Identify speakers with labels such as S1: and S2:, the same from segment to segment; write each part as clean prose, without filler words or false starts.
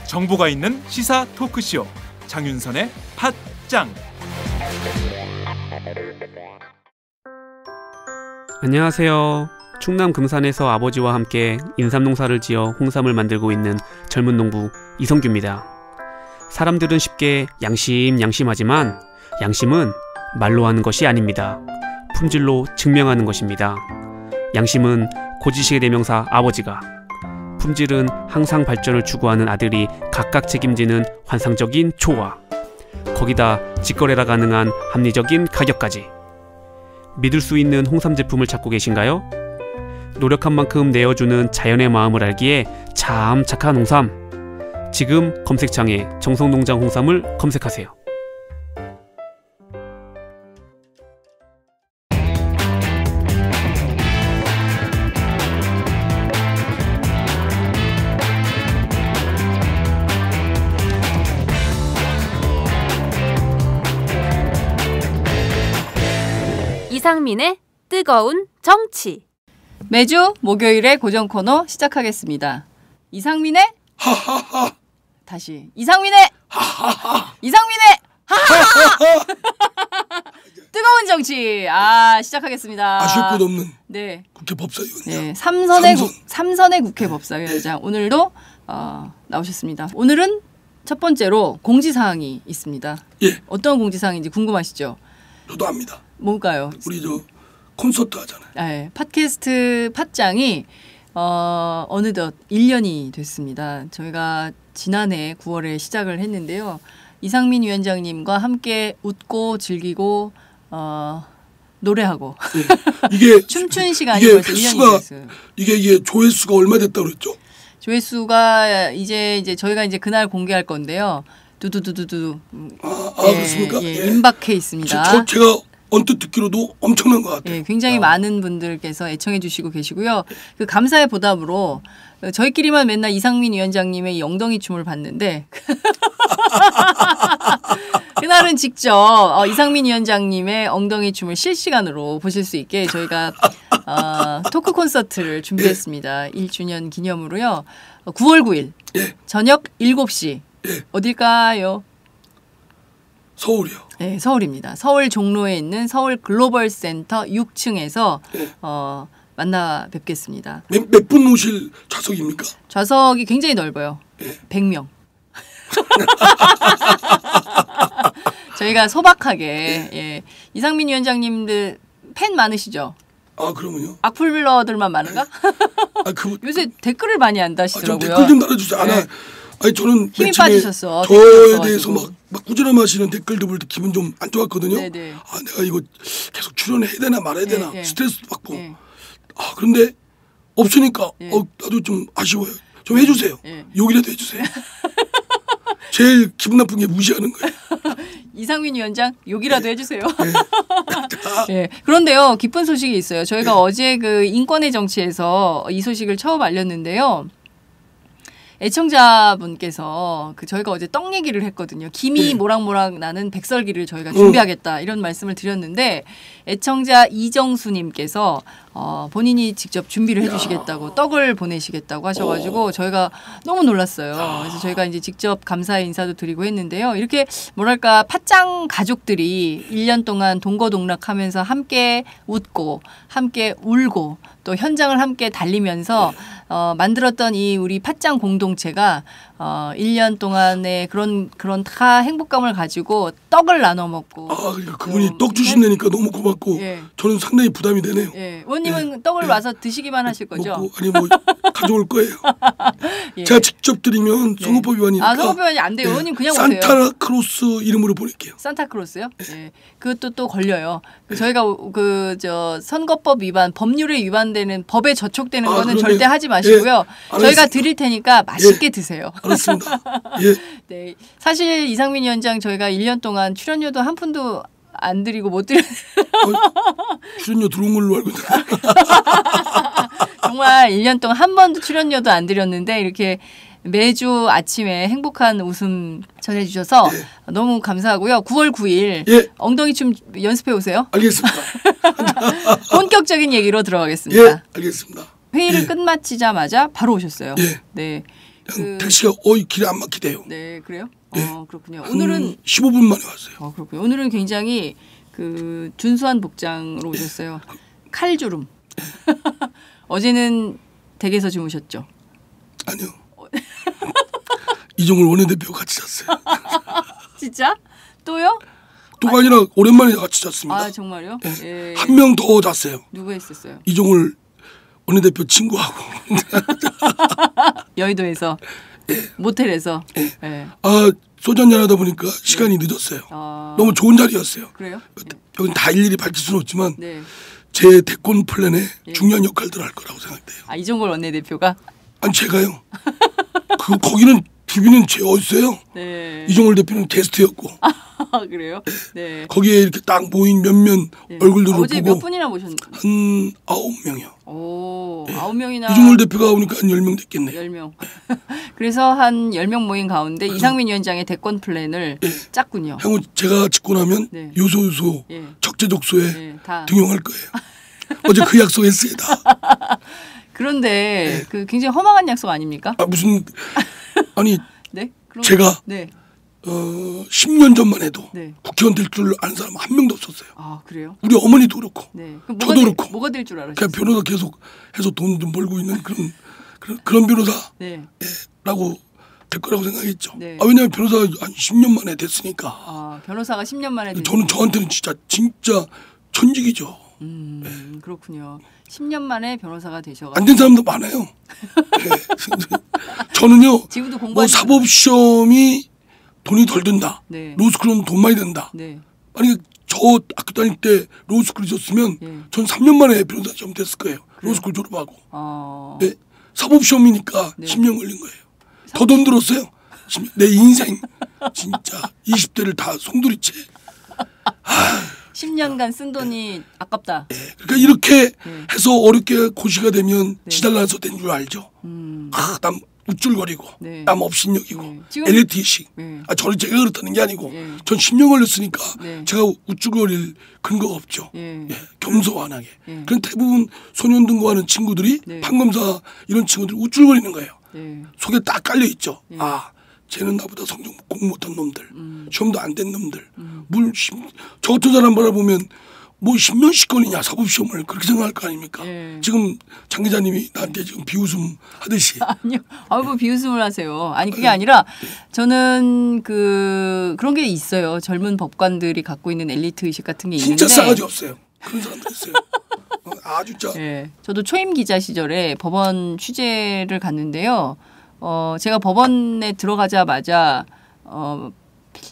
S1: 정보가 있는 시사 토크쇼 장윤선의 팟짱.
S2: 안녕하세요. 충남 금산에서 아버지와 함께 인삼농사를 지어 홍삼을 만들고 있는 젊은 농부 이성규입니다. 사람들은 쉽게 양심하지만 양심은 말로 하는 것이 아닙니다. 품질로 증명하는 것입니다. 양심은 고지식의 대명사 아버지가, 품질은 항상 발전을 추구하는 아들이 각각 책임지는 환상적인 조화, 거기다 직거래가 가능한 합리적인 가격까지. 믿을 수 있는 홍삼 제품을 찾고 계신가요? 노력한 만큼 내어주는 자연의 마음을 알기에 참 착한 홍삼. 지금 검색창에 정성농장 홍삼을 검색하세요.
S3: 이상민의 뜨거운 정치. 매주 목요일에 고정 코너 시작하겠습니다. 이상민의
S4: 하하하.
S3: 다시 이상민의
S4: 하하하.
S3: 이상민의 하하하. 뜨거운 정치. 시작하겠습니다.
S4: 아실 것 없는
S3: 네.
S4: 국회 법사위원장.
S3: 네, 삼선의 국회 법사위원장. 네. 오늘도 나오셨습니다. 오늘은 첫 번째로 공지사항이 있습니다.
S4: 예.
S3: 어떤 공지사항인지 궁금하시죠?
S4: 저도 압니다.
S3: 뭘까요?
S4: 우리 저 콘서트 하잖아요.
S3: 네, 팟캐스트 팟짱이 어느덧 1년이 됐습니다. 저희가 지난해 9월에 시작을 했는데요. 이상민 위원장님과 함께 웃고 즐기고 노래하고
S4: 예. 이게
S3: 춤춘 시간이 벌써 1년이 됐어요.
S4: 이게 조회수가 얼마 됐다고 그랬죠?
S3: 조회수가 이제 저희가 이제 그날 공개할 건데요. 두두두두두.
S4: 그렇습니까?
S3: 예, 임박해 있습니다.
S4: 제가 언뜻 듣기로도 엄청난 것 같아요.
S3: 예, 굉장히 많은 분들께서 애청해 주시고 계시고요. 그 감사의 보답으로 저희끼리만 맨날 이상민 위원장님의 엉덩이 춤을 봤는데 그날은 직접 이상민 위원장님의 엉덩이 춤을 실시간으로 보실 수 있게 저희가 토크 콘서트를 준비했습니다. 1주년 기념으로요. 9월 9일 저녁 7시 어딜까요?
S4: 서울이요.
S3: 네, 서울입니다. 서울 종로에 있는 서울 글로벌 센터 6층에서 만나 뵙겠습니다.
S4: 몇 분 오실 좌석입니까?
S3: 좌석이 굉장히 넓어요. 100명. 저희가 소박하게 이상민 위원장님들 팬 많으시죠?
S4: 그러면요?
S3: 악플러들만 많은가? 요새 댓글을 많이 안 다시더라고요.
S4: 좀 댓글 좀 달아주세요. 아니 저는
S3: 힘이 빠지셨어.
S4: 저에 대해서 막 꾸준함하시는 댓글들 볼 때 기분 좀 안 좋았거든요.
S3: 네네.
S4: 내가 이거 계속 출연해야 되나 말아야 되나 스트레스 받고. 그런데 없으니까 나도 좀 아쉬워요. 좀 해주세요. 욕이라도 해주세요. 제일 기분 나쁜 게 무시하는 거예요.
S3: 이상민 위원장 욕이라도 해주세요. 그런데요, 기쁜 소식이 있어요. 저희가 어제 그 인권의 정치에서 이 소식을 처음 알렸는데요. 애청자분께서 저희가 어제 떡 얘기를 했거든요. 김이 모락모락 나는 백설기를 저희가 준비하겠다 이런 말씀을 드렸는데 애청자 이정수님께서 본인이 직접 준비를 해주시겠다고 떡을 보내시겠다고 하셔가지고 저희가 너무 놀랐어요. 그래서 저희가 이제 직접 감사의 인사도 드리고 했는데요. 이렇게 뭐랄까 팟짱 가족들이 1년 동안 동거동락하면서 함께 웃고 함께 울고 또 현장을 함께 달리면서 만들었던 이 우리 팟짱 공동체가 1년 동안의 그런 다 행복감을 가지고 떡을 나눠 먹고.
S4: 그러니까 그분이 떡 주신다니까 너무 고맙고 저는 상당히 부담이 되네요.
S3: 의원님은 떡을 와서 드시기만 하실 거죠?
S4: 먹고, 아니 뭐 가져올 거예요. 제가 직접 드리면 선거법 위반이니까.
S3: 선거법 위반이 안 돼요. 의원님 그냥 오세요.
S4: 산타크로스 이름으로 보낼게요.
S3: 산타크로스요? 그것도 또 걸려요. 저희가 선거법 위반, 법률에 위반되는 법에 저촉되는 거는
S4: 그러네요.
S3: 절대 하지 마시고요. 저희가 드릴 테니까 맛있게 드세요.
S4: 알았습니다.
S3: 네, 사실 이상민 위원장 저희가 1년 동안 출연료도 한 푼도 안 드리고 못 드려.
S4: 출연료 들어온 걸로 알고 있는데.
S3: 정말 1년 동안 한 번도 출연료도 안 드렸는데 이렇게 매주 아침에 행복한 웃음 전해주셔서
S4: 예.
S3: 너무 감사하고요. 9월 9일
S4: 예.
S3: 엉덩이 춤 연습해 오세요.
S4: 알겠습니다.
S3: 본격적인 얘기로 들어가겠습니다.
S4: 예, 알겠습니다.
S3: 회의를
S4: 예.
S3: 끝마치자마자 바로 오셨어요.
S4: 예.
S3: 네.
S4: 그냥 택시가 길이 안 막히대요.
S3: 네, 그래요?
S4: 예.
S3: 그렇군요.
S4: 한
S3: 오늘은
S4: 15분 만에 왔어요.
S3: 그렇군요. 오늘은 굉장히 그 준수한 복장으로 오셨어요. 칼주름. 어제는 댁에서 주무셨죠?
S4: 아니요. 이종걸 원내대표 같이 잤어요.
S3: 진짜? 또요?
S4: 또가 아니라 오랜만에 같이 잤습니다.
S3: 아 정말요?
S4: 예. 한 명 더 잤어요.
S3: 누구 했었어요?
S4: 이종걸 원내대표 친구하고.
S3: 여의도에서 모텔에서.
S4: 예.
S3: 예.
S4: 소주 한잔 하다 보니까 시간이 늦었어요. 너무 좋은 자리였어요.
S3: 그래요?
S4: 여긴 다 일일이 밝힐 수는 없지만
S3: 네.
S4: 제 대권 플랜에 중요한 역할들을 할 거라고 생각돼요.
S3: 이종걸 원내대표가?
S4: 아니 제가요. 거기는 TV는 제 어딨어요.
S3: 네.
S4: 이종걸 대표는 게스트였고.
S3: 그래요? 네.
S4: 거기에 이렇게 딱 모인 몇몇 얼굴들을
S3: 어제
S4: 보고
S3: 몇 분이나 모셨나요?
S4: 한 9명이요.
S3: 오, 9명이나.
S4: 이종걸 대표가 오니까 한 10명 됐겠네요.
S3: 10명. 그래서 한 10명 모인 가운데 이상민 위원장의 대권 플랜을 짰군요.
S4: 향후 제가 짓고 나면 요소 적재적소에
S3: 다
S4: 등용할 거예요. 어제 그 약속했어요. 다.
S3: 그런데 그 굉장히 허망한 약속 아닙니까?
S4: 무슨 아니
S3: 네?
S4: 제가
S3: 네.
S4: 10년 전만 해도 국회의원 될 줄 아는 사람 한 명도 없었어요.
S3: 그래요?
S4: 우리 어머니도 그렇고 저도 그렇고
S3: 뭐가 될 줄 알았어요?
S4: 그냥 변호사 계속 해서 돈 좀 벌고 있는 그런 변호사라고 될 거라고 생각했죠. 왜냐하면 변호사가 한 10년 만에 됐으니까.
S3: 변호사가 10년 만에
S4: 저는 저한테는 진짜 천직이죠.
S3: 그렇군요. 10년 만에 변호사가 되셔가지고
S4: 안 된 사람도 많아요. 저는요.
S3: 지금도
S4: 뭐 사법시험이 돈이 덜 든다. 로스쿨은 돈 많이 든다. 만약에 저 학교 다닐 때 로스쿨 있었으면 전 3년 만에 변호사 시험 됐을 거예요. 로스쿨 졸업하고. 사법시험이니까 10년 걸린 거예요. 더 돈 들었어요. 내 인생 진짜 20대를 다 송두리째.
S3: 10년간 쓴 돈이 아깝다.
S4: 그러니까 이렇게 해서 어렵게 고시가 되면 지달라서 된 줄 알죠. 남 우쭐거리고 남 업신여기고 엘리트식. 저를 제가 그렇다는 게 아니고 전 10년 걸렸으니까 제가 우쭐거릴 근거가 없죠. 겸손하게. 그런 대부분 소년등고하는 친구들이 판검사 이런 친구들이 우쭐거리는 거예요. 속에 딱 깔려 있죠. 쟤는 나보다 성적 공부 못한 놈들, 시험도 안 된 놈들. 저 같은 사람 바라보면 뭐 10년씩 걸리냐 사법시험을 그렇게 생각할 거 아닙니까? 지금 장 기자님이 나한테 지금 비웃음 하듯이.
S3: 아니요. 뭐 비웃음을 하세요. 아니 그게 아니라 저는 그런 게 있어요. 젊은 법관들이 갖고 있는 엘리트 의식 같은 게 있는데.
S4: 진짜 싸가지 없어요. 그런 사람들 있어요. 아주 진짜.
S3: 저도 초임 기자 시절에 법원 취재를 갔는데요. 제가 법원에 들어가자마자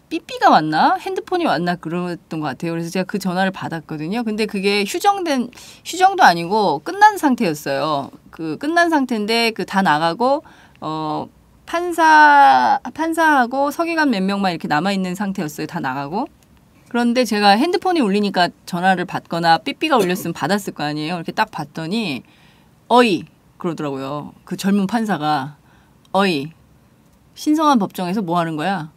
S3: 삐삐가 왔나 핸드폰이 왔나 그랬던 것 같아요. 그래서 제가 그 전화를 받았거든요. 근데 그게 휴정도 아니고 끝난 상태였어요. 그 끝난 상태인데 다 나가고 판사하고 서기관 몇 명만 이렇게 남아 있는 상태였어요. 다 나가고. 그런데 제가 핸드폰이 울리니까 전화를 받거나 삐삐가 울렸으면 받았을 거 아니에요. 이렇게 딱 봤더니 어이 그러더라고요. 그 젊은 판사가 어이 신성한 법정에서 뭐 하는 거야?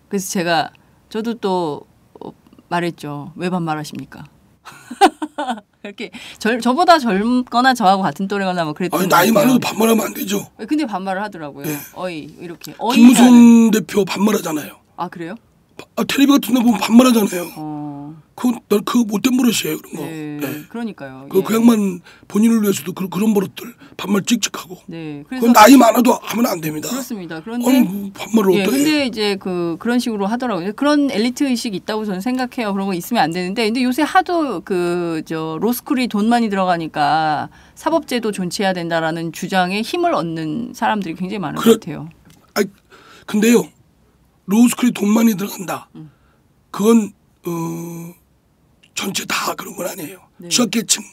S3: 그래서 저도 또 말했죠. 왜 반말하십니까? 이렇게 저보다 젊거나 저하고 같은 또래거나 뭐 그랬던.
S4: 나이 많아도 반말하면 안 되죠.
S3: 근데 반말을 하더라고요. 어이 이렇게.
S4: 김무성 대표 반말하잖아요.
S3: 그래요?
S4: 텔레비 같은 데 보면 반말하잖아요. 그거 못된 버릇이에요 그런 거.
S3: 그러니까요.
S4: 그 양반 본인을 위해서도 그런 버릇들 반말 찍찍하고.
S3: 그래서
S4: 그건 나이 많아도 하면 안 됩니다.
S3: 그렇습니다. 그런데
S4: 반말을 어떻게?
S3: 근데 이제 그런 식으로 하더라고요. 그런 엘리트 의식이 있다고 저는 생각해요. 그런 거 있으면 안 되는데, 근데 요새 하도 로스쿨이 돈 많이 들어가니까 사법제도 존치해야 된다라는 주장에 힘을 얻는 사람들이 굉장히 많은 것 같아요.
S4: 근데요, 로스쿨이 돈 많이 들어간다. 그건 전체 다 그런 건 아니에요. 취약계층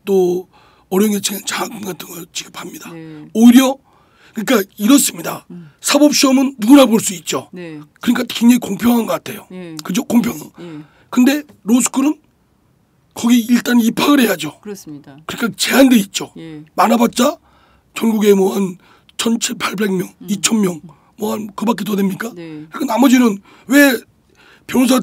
S4: 또 어려운계층의 장학금 같은 거 지급합니다. 오히려 그러니까 이렇습니다. 사법시험은 누구나 볼 수 있죠. 그러니까 굉장히 공평한 것 같아요. 그죠? 공평. 근데 로스쿨은 거기 일단 입학을 해야죠.
S3: 그렇습니다.
S4: 그러니까 제한돼 있죠. 많아봤자 전국에 뭐 한 1,700명, 2,000명 뭐 한 그밖에 더 됩니까? 네. 그러니까 나머지는 왜 변호사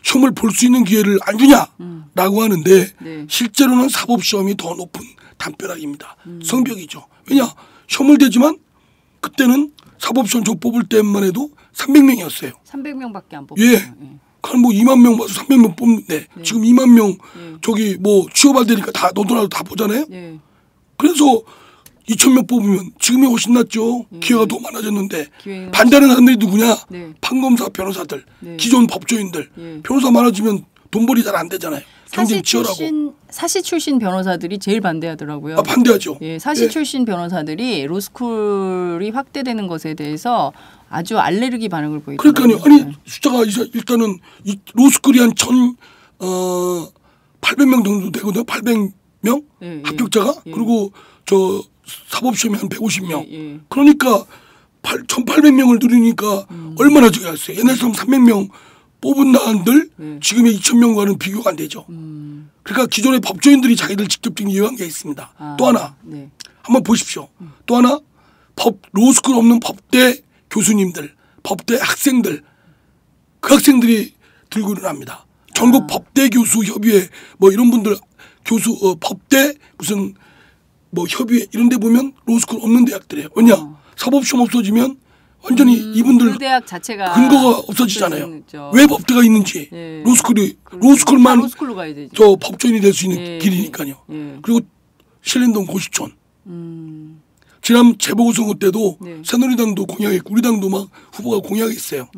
S4: 시험을 볼 수 있는 기회를 안 주냐라고 하는데 네. 실제로는 사법시험이 더 높은 담벼락입니다. 성벽이죠. 왜냐? 시험을 대지만 그때는 사법시험 저 뽑을 때만 해도 300명이었어요.
S3: 300명밖에 안 뽑았어요.
S4: 예. 한 뭐 2만 명 봐서 300명 뽑는데 네. 지금 2만 명 저기 뭐 취업할 때니까 다 너도나도 다 보잖아요. 네. 그래서 2,000명 뽑으면 지금이 훨씬 낫죠. 기회가 더 많아졌는데 반대하는 사람들이 누구냐? 네. 판검사 변호사들, 네. 기존 법조인들. 네. 변호사 많아지면 돈벌이 잘 안 되잖아요. 경쟁 치열하고.
S3: 사시 출신 변호사들이 제일 반대하더라고요.
S4: 아, 반대하죠.
S3: 예, 사시 예. 출신 변호사들이 로스쿨이 확대되는 것에 대해서 아주 알레르기 반응을 보이더라고요.
S4: 그러니까요. 아니 숫자가 일단은 로스쿨이 한 800명 정도 되거든요. 800명 예, 합격자가 예. 그리고 저 사법시험이 한 150명. 예. 그러니까 1,800명을 누리니까 얼마나 중요했어요. 옛날처럼 300명 뽑은 나한들 지금의 2,000명과는 비교가 안 되죠. 그러니까 기존의 법조인들이 자기들 직접적인 이해관계가 있습니다. 또 하나 네. 한번 보십시오. 또 하나 로스쿨 없는 법대 교수님들, 법대 학생들 그 학생들이 들고 일어납니다. 전국 법대 교수 협의회 뭐 이런 분들 교수 법대 무슨 뭐 협의회 이런 데 보면 로스쿨 없는 대학들이에요. 왜냐? 사법시험 없어지면 완전히 이분들
S3: 그 대학 자체가
S4: 근거가 없어지잖아요. 왜 법대가 있는지 예. 로스쿨만
S3: 로스쿨로 가야 되죠.
S4: 저 법조인이 될 수 있는
S3: 예.
S4: 길이니까요. 예. 그리고 신림동 고시촌 지난 재보궐선거 때도 네. 새누리당도 공약했고 우리 당도 막 후보가 공약했어요.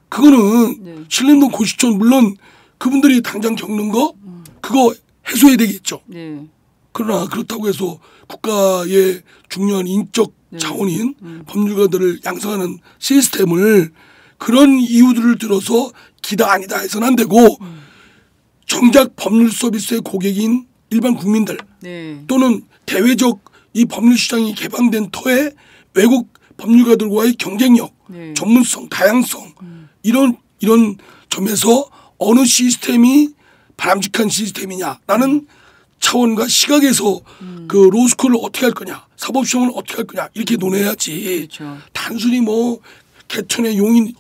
S4: 그거는 네. 신림동 고시촌 물론 그분들이 당장 겪는 거 그거 해소해야 되겠죠. 네. 그러나 그렇다고 해서 국가의 중요한 인적 네. 자원인 법률가들을 양성하는 시스템을 그런 이유들을 들어서 기다 아니다 해서는 안 되고 정작 법률 서비스의 고객인 일반 국민들 네. 또는 대외적 이 법률 시장이 개방된 터에 외국 법률가들과의 경쟁력, 네. 전문성, 다양성 이런 점에서 어느 시스템이 바람직한 시스템이냐라는 차원과 시각에서 그 로스쿨을 어떻게 할 거냐, 사법시험을 어떻게 할 거냐 이렇게 논해야지. 그렇죠. 단순히 뭐 개천에 용이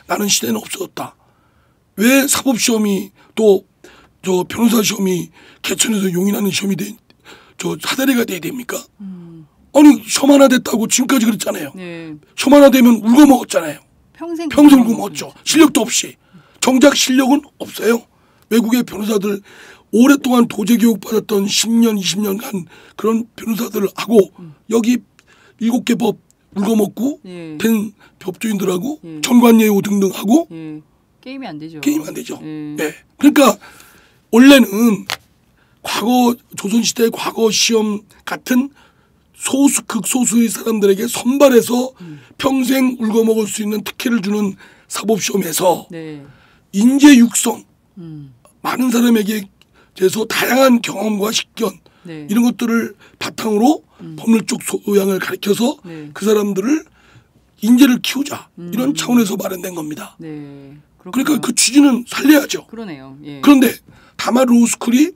S4: 나는 시대는 없어졌다. 왜 사법시험이 또 저 변호사 시험이 개천에서 용이 나는 시험이 저 사다리가 돼야 됩니까? 아니 시험 하나 됐다고 지금까지 그랬잖아요. 네. 시험 하나 되면 울고 먹었잖아요. 평생 울고 먹었죠. 실력도 없이. 정작 실력은 없어요. 외국의 변호사들 오랫동안 도제교육 받았던 10년, 20년간 그런 변호사들을 하고 여기 7개 법 울고먹고 예. 된 법조인들하고 예. 전관예우 등등 하고
S3: 예. 게임이 안 되죠.
S4: 게임이 안 되죠. 네. 그러니까 원래는 과거 조선시대 과거 시험 같은 소수 극소수의 사람들에게 선발해서 평생 울고먹을 수 있는 특혜를 주는 사법시험에서 네. 인재 육성 많은 사람에게 대해서 다양한 경험과 식견 네. 이런 것들을 바탕으로 법률적 소양을 가르쳐서 네. 그 사람들을 인재를 키우자 이런 차원에서 마련된 겁니다. 네. 그러니까 그 취지는 살려야죠.
S3: 그러네요. 예.
S4: 그런데 다만 로스쿨이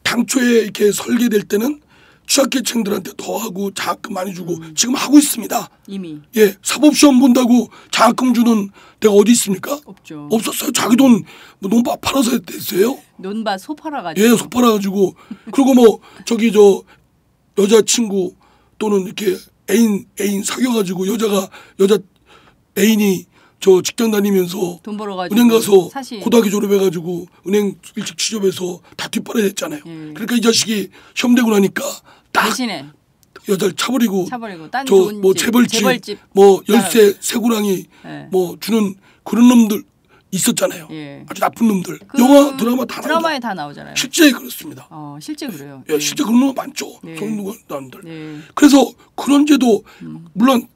S4: 당초에 이렇게 설계될 때는 취약계층들한테 더 하고 장학금 많이 주고 지금 하고 있습니다.
S3: 이미.
S4: 예, 사법시험 본다고 장학금 주는 데가 어디 있습니까?
S3: 없죠.
S4: 없었어요. 자기 돈 논밭 팔아서 했어요.
S3: 논밭 소 팔아가지고.
S4: 예, 소 팔아가지고. 그리고 뭐 저기 저 여자친구 또는 이렇게 애인 사귀어가지고 여자 애인이 저 직장 다니면서
S3: 돈 벌어가지고
S4: 은행 가서
S3: 사실.
S4: 고등학교 졸업해가지고 은행 일찍 취업해서 다 뒷바라지했잖아요. 그러니까 이 자식이 시험 되고 나니까 딱
S3: 대신에
S4: 여자를 차버리고
S3: 딴
S4: 저 뭐 재벌집 뭐 열쇠 새구랑이 네. 뭐 주는 그런 놈들 있었잖아요. 예. 아주 나쁜 놈들.
S3: 그
S4: 영화 드라마 다
S3: 드라마에 다 나오잖아요.
S4: 실제 그렇습니다.
S3: 실제 그래요.
S4: 예, 실제 그런 놈 많죠. 성능들. 그래서 그런 제도 물론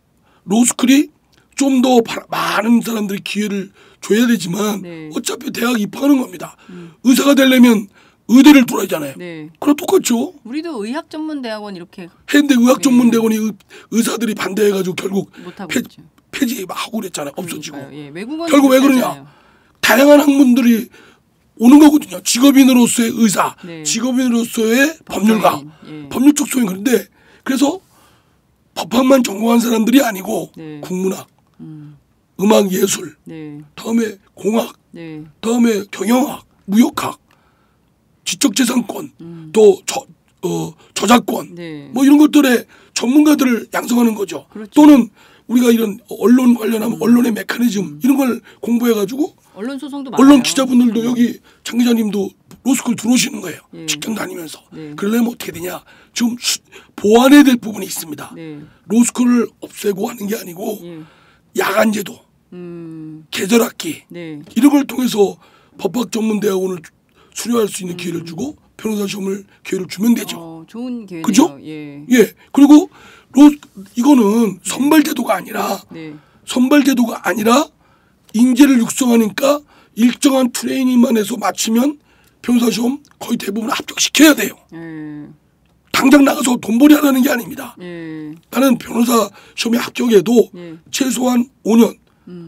S4: 로스쿨이 좀 더 많은 사람들이 기회를 줘야 되지만 네. 어차피 대학 입학하는 겁니다. 의사가 되려면 의대를 뚫어야잖아요. 네. 그럼 똑같죠.
S3: 우리도 의학전문대학원 이렇게
S4: 했는데 의학전문대학원이 네. 의사들이 반대해가지고 결국 폐지하고 그랬잖아요. 없어지고.
S3: 예.
S4: 결국 왜 그러냐. 다양한 학문들이 오는 거거든요. 직업인으로서의 의사, 네. 직업인으로서의 법률가, 예. 법률적 소인 그런데 그래서 법학만 전공한 사람들이 아니고
S3: 네.
S4: 국문학, 음악 예술,
S3: 네.
S4: 다음에 공학,
S3: 네.
S4: 다음에 경영학, 무역학, 지적재산권, 또 저작권,
S3: 네.
S4: 뭐 이런 것들의 전문가들을 양성하는 거죠.
S3: 그렇죠.
S4: 또는 우리가 이런 언론 관련하면 언론의 메커니즘 이런 걸 공부해가지고
S3: 언론 소송도 많아요.
S4: 언론 기자분들도 여기 장 기자님도 로스쿨 들어오시는 거예요.
S3: 예.
S4: 직장 다니면서.
S3: 네.
S4: 그러려면 어떻게 되냐. 지금 보완해야 될 부분이 있습니다.
S3: 네.
S4: 로스쿨을 없애고 하는 게 아니고
S3: 예.
S4: 야간제도, 계절학기
S3: 네.
S4: 이런 걸 통해서 법학전문대학원을 수료할 수 있는 기회를 주고 변호사 시험을 기회를 주면 되죠.
S3: 좋은 기회네요.
S4: 그죠?
S3: 예.
S4: 예. 그리고 이거는 선발제도가 아니라
S3: 네.
S4: 선발제도가 아니라 인재를 육성하니까 일정한 트레이닝만 해서 마치면 변호사 시험 거의 대부분 합격시켜야 돼요.
S3: 예.
S4: 당장 나가서 돈벌이 하라는 게 아닙니다.
S3: 예.
S4: 나는 변호사 시험에 합격해도
S3: 예.
S4: 최소한 5년,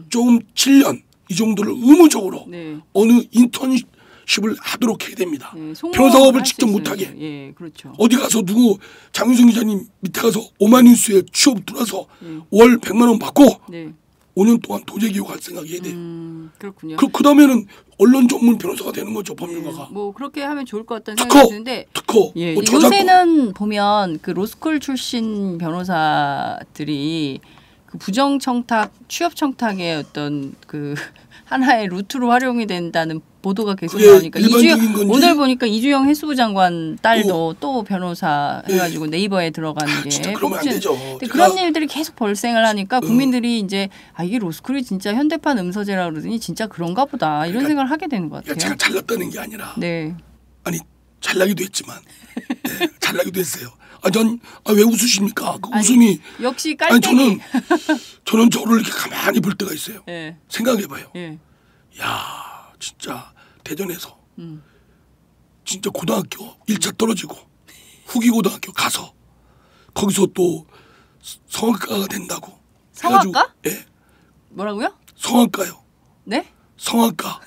S4: 조금 7년 이 정도를 의무적으로
S3: 네.
S4: 어느 인턴십을 하도록 해야 됩니다.
S3: 네.
S4: 변호사업을 직접 못하게.
S3: 예, 그렇죠.
S4: 어디 가서 누구 장윤성 기자님 밑에 가서 오마뉴스에 취업 들어서 월 100만 원 받고
S3: 네.
S4: 5년 동안 도제기육할 생각해야 돼요.
S3: 그렇군요.
S4: 그 다음에는 언론 전문 변호사가 되는 거죠, 법률가가.
S3: 뭐 그렇게 하면 좋을 것 같다는 생각이 드는데
S4: 특허.
S3: 예,
S4: 뭐
S3: 요새는 보면 그 로스쿨 출신 변호사들이 그 부정 청탁, 취업 청탁의 어떤 그 하나의 루트로 활용이 된다는 보도가 계속 나오니까 오늘 보니까 이주영 해수부 장관 딸도 또 변호사 해가지고 네이버에 들어가는 게
S4: 진짜 그러면 안 되죠.
S3: 그런 일들이 계속 발생을 하니까 국민들이 이제 이게 로스쿨이 진짜 현대판 음서제라 그러더니 진짜 그런가 보다 이런 생각을 하게 되는 것 같아요.
S4: 제가 잘났다는 게 아니라
S3: 네.
S4: 아니 잘나기도 했지만 네, 잘나기도 했어요. 왜 웃으십니까? 그 웃음이
S3: 역시 깔때기.
S4: 아니 저는 저를 이렇게 가만히 볼 때가 있어요.
S3: 네.
S4: 생각해봐요.
S3: 네.
S4: 야 진짜 대전에서 진짜 고등학교 1차 떨어지고 후기고등학교 가서 거기서 또 성악가가 된다고.
S3: 성악가?
S4: 예.
S3: 뭐라고요?
S4: 성악가요.
S3: 네?
S4: 성악가.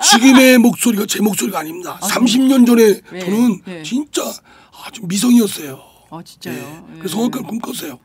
S4: 지금의 목소리가 제 목소리가 아닙니다. 30년 전에
S3: 네.
S4: 저는 진짜 좀 미성이었어요.
S3: 진짜요?
S4: 네. 그래서 성악가를 꿈꿨어요.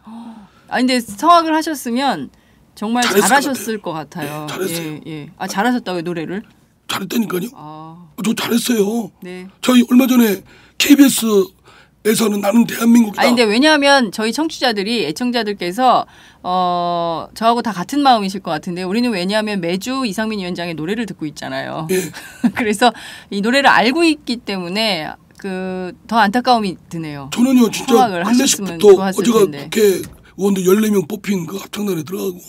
S3: 근데 성악을 하셨으면 정말 잘하셨을 것 같아요.
S4: 잘했어요.
S3: 예. 잘하셨다고요, 노래를?
S4: 잘했다니까요. 저 잘했어요.
S3: 네.
S4: 저희 얼마 전에 KBS에서는 나는 대한민국이다.
S3: 근데 왜냐하면 저희 청취자들이 애청자들께서 저하고 다 같은 마음이실 것 같은데 우리는 왜냐하면 매주 이상민 위원장의 노래를 듣고 있잖아요.
S4: 예.
S3: 그래서 이 노래를 알고 있기 때문에 더 안타까움이 드네요.
S4: 저는요 진짜 클래식부터 어제가
S3: 텐데.
S4: 국회 의원들 14명 뽑힌 그 합창단에 들어가고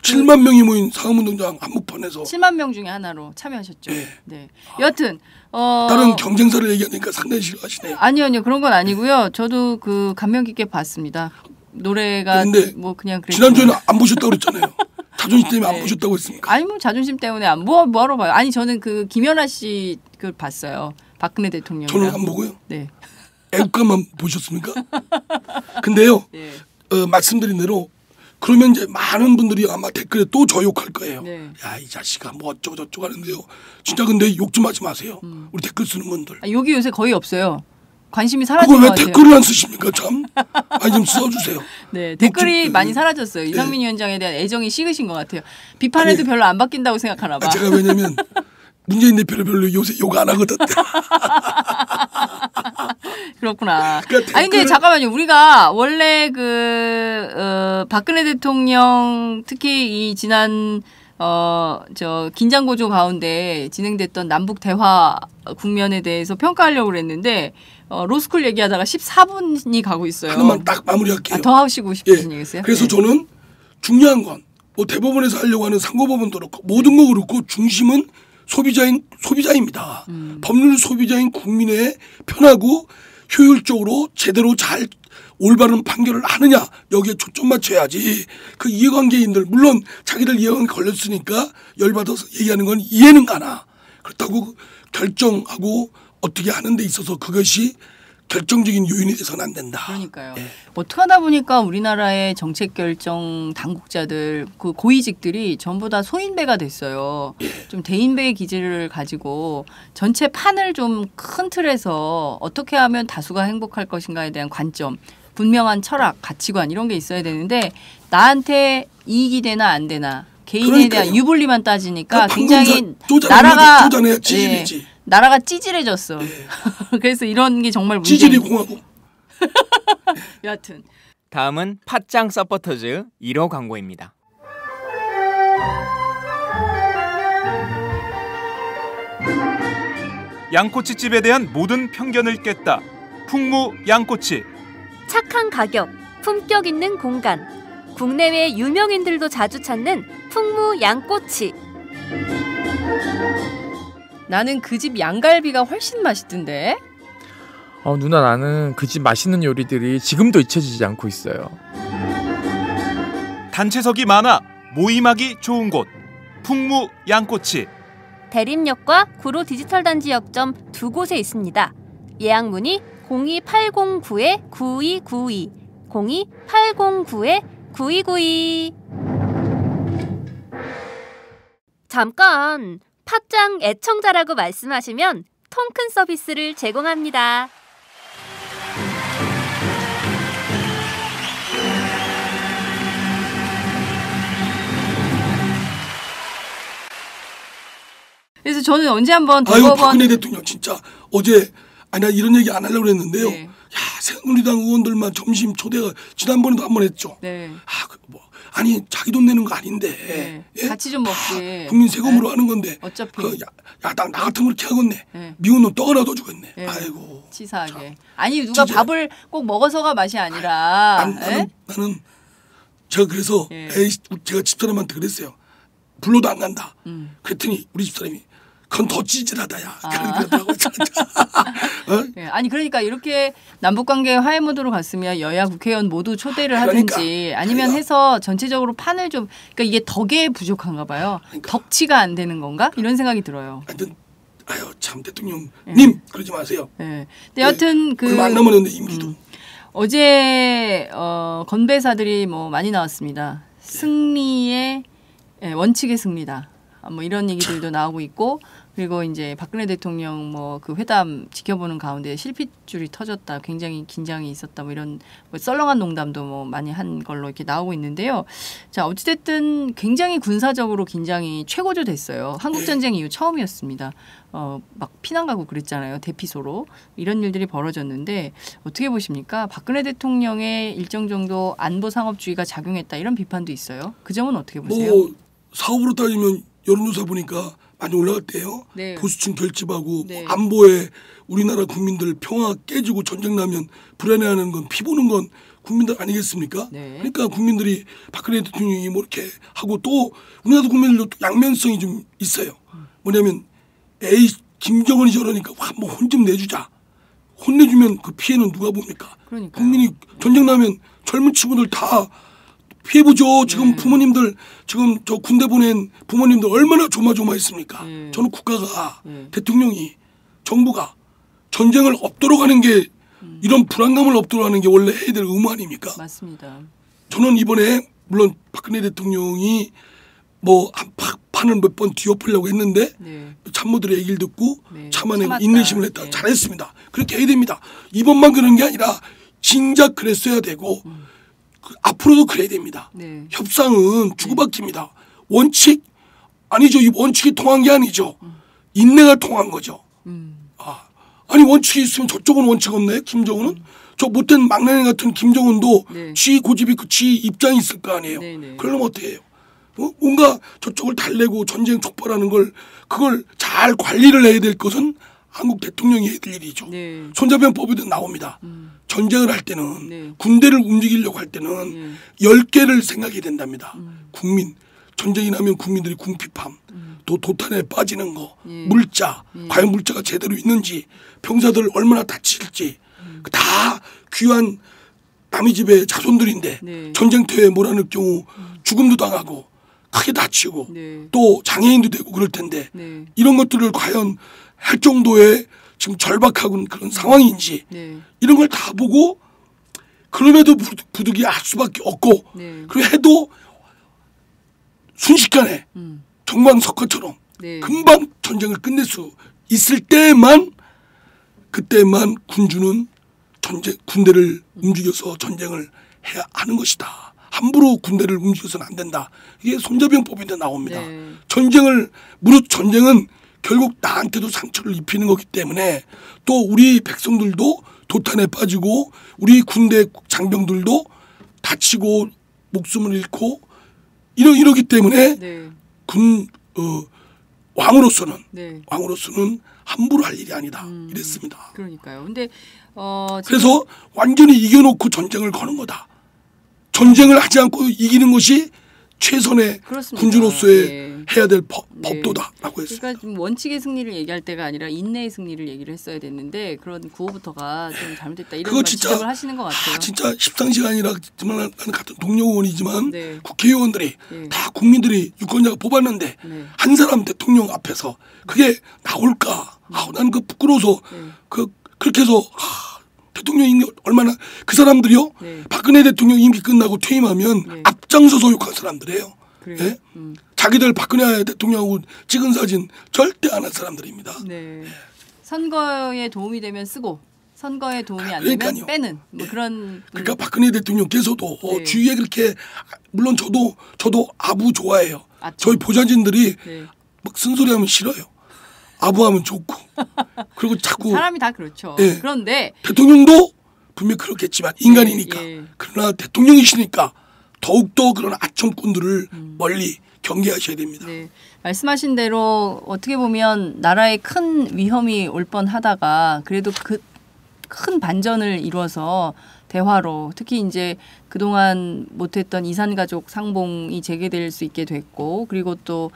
S4: 7만 명이 모인 상암운동장 한복판에서
S3: 7만 명 중에 하나로 참여하셨죠. 네. 여하튼
S4: 다른 경쟁사를 얘기하니까 상당히 싫어하시네요.
S3: 아니요 그런 건 아니고요. 저도 그 감명 깊게 봤습니다. 노래가 뭐 그냥 그랬죠.
S4: 지난주에는 안 보셨다고 그랬잖아요. 자존심 때문에 안 보셨다고 했습니까?
S3: 아니 뭐 자존심 때문에 뭐하러 봐요. 아니 저는 그 김연아 씨 그 봤어요. 박근혜 대통령.
S4: 저는 안 보고요.
S3: 네.
S4: 애국가만 보셨습니까? 근데요.
S3: 네.
S4: 말씀드린 대로 그러면 이제 많은 분들이 아마 댓글에 또 저 욕할 거예요.
S3: 네.
S4: 야, 이 자식아 뭐 어쩌고 저쩌고 하는데요. 진짜 근데 욕 좀 하지 마세요. 우리 댓글 쓰는 분들.
S3: 욕이 요새 거의 없어요. 관심이 사라진 것
S4: 그걸
S3: 같아요.
S4: 왜 댓글을 안 쓰십니까 참? 좀 써주세요.
S3: 네, 댓글이 많이 사라졌어요. 이상민 위원장에 대한 애정이 식으신 것 같아요. 비판해도 별로 안 바뀐다고 생각하나 봐.
S4: 제가 왜냐면 문재인 대표를 별로 요새 욕 안 하거든.
S3: 그렇구나. 근데 잠깐만요. 우리가 원래 박근혜 대통령 특히 이 지난 긴장고조 가운데 진행됐던 남북 대화 국면에 대해서 평가하려고 그랬는데 로스쿨 얘기하다가 14분이 가고 있어요.
S4: 하나만 딱 마무리할게요.
S3: 더 하시고 싶으신 얘기세요?
S4: 그래서 저는 중요한 건 대법원에서 하려고 하는 상고법원도 그렇고 모든 거 그렇고 중심은 소비자입니다. 법률 소비자인 국민의 편하고 효율적으로 제대로 잘 올바른 판결을 하느냐 여기에 초점 맞춰야지. 그 이해관계인들 물론 자기들 이해관계 걸렸으니까 열받아서 얘기하는 건 이해는 가나 그렇다고 결정하고 어떻게 하는 데 있어서 그것이 결정적인 요인이 돼서는 안 된다.
S3: 그러니까요. 어떻게 하다 보니까 우리나라의 정책 결정 당국자들 그 고위직들이 전부 다 소인배가 됐어요. 좀 대인배의 기질을 가지고 전체 판을 좀 큰 틀에서 어떻게 하면 다수가 행복할 것인가에 대한 관점 분명한 철학, 가치관 이런 게 있어야 되는데 나한테 이익이 되나 안 되나 개인에
S4: 그러니까요.
S3: 대한 유불리만 따지니까
S4: 그
S3: 굉장히 나라가 찌질해졌어. 네. 그래서 이런 게 정말 문제예요.
S4: 찌질이 공화국.
S3: 여하튼
S5: 다음은 팟짱 서포터즈 1호 광고입니다.
S1: 양꼬치집에 대한 모든 편견을 깼다. 풍무 양꼬치.
S6: 착한 가격, 품격 있는 공간. 국내외 유명인들도 자주 찾는 풍무 양꼬치.
S3: 나는 그 집 양갈비가 훨씬 맛있던데.
S7: 누나 나는 그 집 맛있는 요리들이 지금도 잊혀지지 않고 있어요.
S1: 단체석이 많아 모임하기 좋은 곳. 풍무 양꼬치.
S6: 대림역과 구로 디지털 단지 역점 두 곳에 있습니다. 예약 문의 02809-9292, 02809-9292. 잠깐, 팟짱 애청자라고 말씀하시면 통큰 서비스를 제공합니다.
S3: 그래서 저는 언제 한번
S4: 대법원 박근혜 대통령 진짜 어제 나 이런 얘기 안 하려고 했는데요. 네. 야, 새누리당 의원들만 점심 초대가 지난번에도 한 번 했죠.
S3: 네.
S4: 아니 자기 돈 내는 거 아닌데.
S3: 네. 예? 같이 좀 먹지.
S4: 국민 세금으로 네. 하는 건데.
S3: 어차피
S4: 야당 나 같으면 그렇게 하겠네. 네. 미운 놈 떡 하나 더 주겠네. 네. 아이고.
S3: 치사하게.
S4: 참.
S3: 아니 누가 진짜. 밥을 꼭 먹어서가 맛이 아니라.
S4: 나는 제가 그래서 제가 집사람한테 그랬어요. 불러도 안 간다. 그랬더니 우리 집사람이 그건 더 찌질하다야. 그러더라고.
S3: 네, 아니 그러니까 이렇게 남북관계 화해 모드로 갔으면 여야 국회의원 모두 초대를 하든지 아니면 해서 전체적으로 판을 좀 그러니까 이게 덕에 부족한가 봐요. 덕치가 안 되는 건가? 이런 생각이 들어요.
S4: 하여튼 참 대통령님 그러지 마세요.
S3: 네. 근데 여하튼
S4: 얼마 안 남았는데 임기도.
S3: 어제 건배사들이 많이 나왔습니다. 승리의 원칙의 승리다. 뭐 이런 얘기들도 나오고 있고 그리고 이제 박근혜 대통령 그 회담 지켜보는 가운데 실핏줄이 터졌다. 굉장히 긴장이 있었다. 뭐 이런 썰렁한 농담도 많이 한 걸로 이렇게 나오고 있는데요. 자, 어찌됐든 굉장히 군사적으로 긴장이 최고조 됐어요. 한국전쟁 이후 처음이었습니다. 막 피난 가고 그랬잖아요. 대피소로. 이런 일들이 벌어졌는데 어떻게 보십니까? 박근혜 대통령의 일정 정도 안보 상업주의가 작용했다. 이런 비판도 있어요. 그 점은 어떻게 보세요?
S4: 사업으로 따지면 여론조사 보니까 많이 올라갔대요.
S3: 네.
S4: 보수층 결집하고 안보에 우리나라 국민들 평화 깨지고 전쟁 나면 불안해하는 건 피 보는 건 국민들 아니겠습니까?
S3: 네.
S4: 그러니까 국민들이 박근혜 대통령이 이렇게 하고 또 우리나라 국민들도 또 양면성이 좀 있어요. 뭐냐면 김정은이 저러니까 한번 혼 좀 내주자. 혼내주면 그 피해는 누가 봅니까?
S3: 그러니까요.
S4: 국민이 전쟁 나면 젊은 친구들 다 피해보죠. 지금 부모님들 지금 저 군대 보낸 부모님들 얼마나 조마조마했습니까? 저는 국가가 대통령이 정부가 전쟁을 없도록 하는 게 이런 불안감을 없도록 하는 게 원래 해야 될 의무 아닙니까?
S3: 맞습니다.
S4: 저는 이번에 물론 박근혜 대통령이 판을 몇 번 뒤엎으려고 했는데 참모들의 얘기를 듣고 참아내고 인내심을 했다. 잘했습니다. 그렇게 해야 됩니다. 이번만 그런 게 아니라 진작 그랬어야 되고 앞으로도 그래야 됩니다. 협상은 주고받기입니다. 원칙 아니죠. 이 원칙이 통한 게 아니죠. 인내가 통한 거죠. 아니 원칙이 있으면 저쪽은 원칙 없네. 김정은은 저 못된 막내네 같은 김정은도 지 고집이 지 입장이 있을 거 아니에요. 그러면 어떻게 해요? 뭔가 저쪽을 달래고 전쟁 촉발하는 그걸 잘 관리를 해야 될 것은 한국 대통령이 해야 될 일이죠. 손자병법에도 나옵니다. 전쟁을 할 때는 군대를 움직이려고 할 때는 10개를 생각해야 된답니다. 국민 전쟁이 나면 국민들이 궁핍함 또 도탄에 빠지는 거 물자 과연 물자가 제대로 있는지 병사들 얼마나 다칠지 다 귀한 남의 집의 자손들인데 전쟁터에 몰아넣을 경우 죽음도 당하고 크게 다치고 또 장애인도 되고 그럴 텐데 이런 것들을 과연 할 정도의 지금 절박한 그런 상황인지 이런 걸 다 보고 그럼에도 부득이 할 수밖에 없고 그리고 해도 순식간에 정광석화처럼 금방 전쟁을 끝낼 수 있을 때만 그때만 군주는 군대를 움직여서 전쟁을 해야 하는 것이다. 함부로 군대를 움직여서는 안 된다. 이게 손자병법인데 나옵니다.
S3: 네.
S4: 전쟁은 결국 나한테도 상처를 입히는 거기 때문에 또 우리 백성들도 도탄에 빠지고 우리 군대 장병들도 다치고 목숨을 잃고 이러기 때문에
S3: 네.
S4: 왕으로서는
S3: 네.
S4: 함부로 할 일이 아니다. 이랬습니다.
S3: 그러니까요. 근데
S4: 그래서 완전히 이겨놓고 전쟁을 거는 거다. 전쟁을 하지 않고 이기는 것이 최선의
S3: 그렇습니다.
S4: 군주로서의
S3: 네.
S4: 해야 될 법도다라고 했습니다.
S3: 그러니까 좀 원칙의 승리를 얘기할 때가 아니라 인내의 승리를 얘기를 했어야 됐는데 그런 구호부터가 좀 잘못됐다 이런 지적을 하시는 것 같아요.
S4: 진짜 십상시가 아니라 나는 같은 동료 의원이지만
S3: 네.
S4: 국회의원들이
S3: 네.
S4: 다 국민들이 유권자가 뽑았는데
S3: 네.
S4: 한 사람 대통령 앞에서 그게 나올까? 나는 그 부끄러워서 그렇게 해서 대통령 임기 얼마나 그 사람들이요.
S3: 네.
S4: 박근혜 대통령 임기 끝나고 퇴임하면
S3: 네.
S4: 앞장서서 욕한 사람들이에요.
S3: 그래요?
S4: 예? 자기들 박근혜 대통령하고 찍은 사진 절대 안 한 사람들입니다.
S3: 네. 선거에 도움이 되면 쓰고 선거에 도움이 안
S4: 그러니까요.
S3: 되면 빼는 뭐
S4: 예.
S3: 그런.
S4: 그러니까 박근혜 대통령께서도
S3: 네.
S4: 주위에 그렇게 물론 저도 아부 좋아해요.
S3: 아참.
S4: 저희 보좌진들이
S3: 네.
S4: 막 쓴소리하면 싫어요. 아부하면 좋고 그리고 자꾸
S3: 사람이 다 그렇죠.
S4: 예.
S3: 그런데
S4: 대통령도 분명 그렇겠지만 인간이니까
S3: 예.
S4: 그러나 대통령이시니까 더욱더 그런 아첨꾼들을 멀리 경계하셔야 됩니다.
S3: 네. 말씀하신 대로 어떻게 보면 나라에 큰 위험이 올 뻔하다가 그래도 그 큰 반전을 이뤄서 대화로 특히 이제 그동안 못했던 이산가족 상봉이 재개될 수 있게 됐고 그리고 또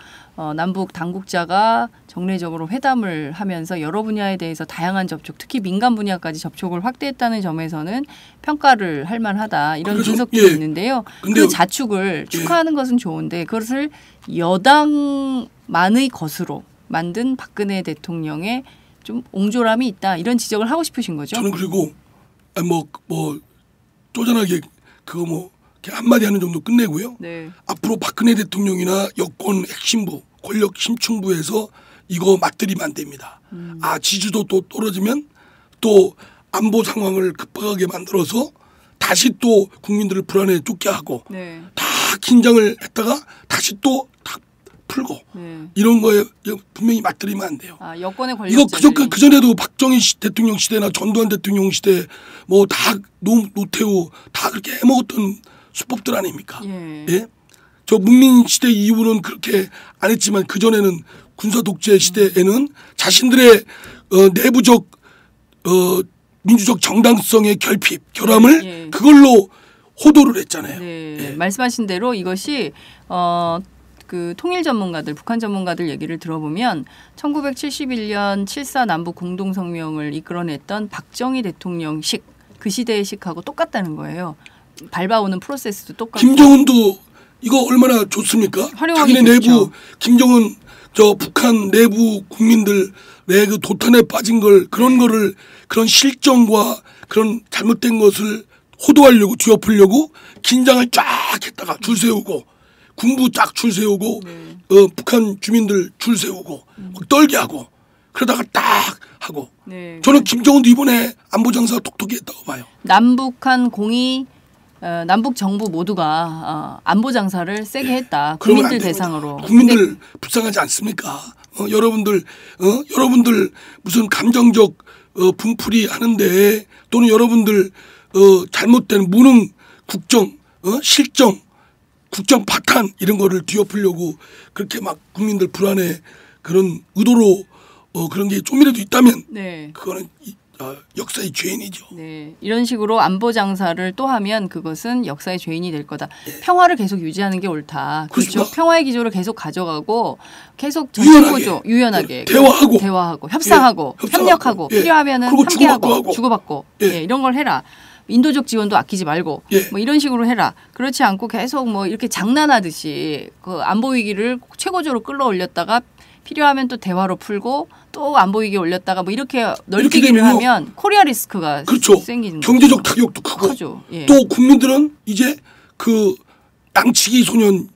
S3: 남북 당국자가 정례적으로 회담을 하면서 여러 분야에 대해서 다양한 접촉 특히 민간 분야까지 접촉을 확대했다는 점에서는 평가를 할 만하다 이런 분석들이 있는데요. 그 자축을 축하하는 것은 좋은데 그것을 여당만의 것으로 만든 박근혜 대통령의 좀 옹졸함이 있다 이런 지적을 하고 싶으신 거죠?
S4: 저는 그리고 뭐 쪼잔하게 그거 뭐 한마디 하는 정도 끝내고요.
S3: 네.
S4: 앞으로 박근혜 대통령이나 여권 핵심부 권력 심층부에서 이거 맞들이면 안 됩니다. 지지도 또 떨어지면 또 안보 상황을 급박하게 만들어서 다시 또 국민들을 불안에 쫓게 하고
S3: 네.
S4: 다 긴장을 했다가 다시 또 다 풀고
S3: 네.
S4: 이런 거에 분명히 맞들이면 안 돼요.
S3: 여권의 권력
S4: 이거 그전에도 박정희 대통령 시대나 전두환 대통령 시대 뭐 다 노태우 다 그렇게 해먹었던 수법들 아닙니까? 예? 저 문민 시대 이후는 그렇게 안 했지만 그전에는 군사 독재 시대에는 자신들의 내부적 민주적 정당성의 결함을 그걸로 호도를 했잖아요.
S3: 네. 예. 말씀하신 대로 이것이 그 통일 전문가들, 북한 전문가들 얘기를 들어보면 1971년 7.4 남북 공동성명을 이끌어냈던 박정희 대통령식 그 시대의 식하고 똑같다는 거예요. 밟아오는 프로세스도 똑같고.
S4: 김정은도 이거 얼마나 좋습니까? 자기네 내부 김정은 북한 내부 국민들 내 그 도탄에 빠진 걸 그런 거를 그런 실정과 그런 잘못된 것을 호도하려고 뒤엎으려고 긴장을 쫙 했다가 줄 세우고 군부 쫙 줄 세우고 북한 주민들 줄 세우고 떨게 하고 그러다가 딱 하고 저는 김정은도 이번에 안보장사가 톡톡히 했다고 봐요.
S3: 남북한 공이 남북 정부 모두가 안보 장사를 세게 했다. 국민들 대상으로.
S4: 국민들 불쌍하지 않습니까? 여러분들 무슨 감정적 분풀이 하는데 또는 여러분들 잘못된 무능 국정 실정 국정 파탄 이런 거를 뒤엎으려고 그렇게 막 국민들 불안해 그런 의도로 그런 게 좀이라도 있다면 그거는 역사의 죄인이죠.
S3: 네, 이런 식으로 안보 장사를 또 하면 그것은 역사의 죄인이 될 거다. 평화를 계속 유지하는 게 옳다. 그렇죠. 평화의 기조를 계속 가져가고 계속 전쟁구조 유연하게 대화하고 협상하고 협력하고 필요하면은 함께하고 주고받고 이런 걸 해라. 인도적 지원도 아끼지 말고 뭐 이런 식으로 해라. 그렇지 않고 계속 뭐 이렇게 장난하듯이 그 안보 위기를 최고조로 끌어올렸다가 필요하면 또 대화로 풀고 또 안보 위기 올렸다가 뭐 이렇게 널뛰기를 하면 코리아 리스크가 생기는 거죠.
S4: 경제적 타격도 크고 또 국민들은 이제 그 양치기 소년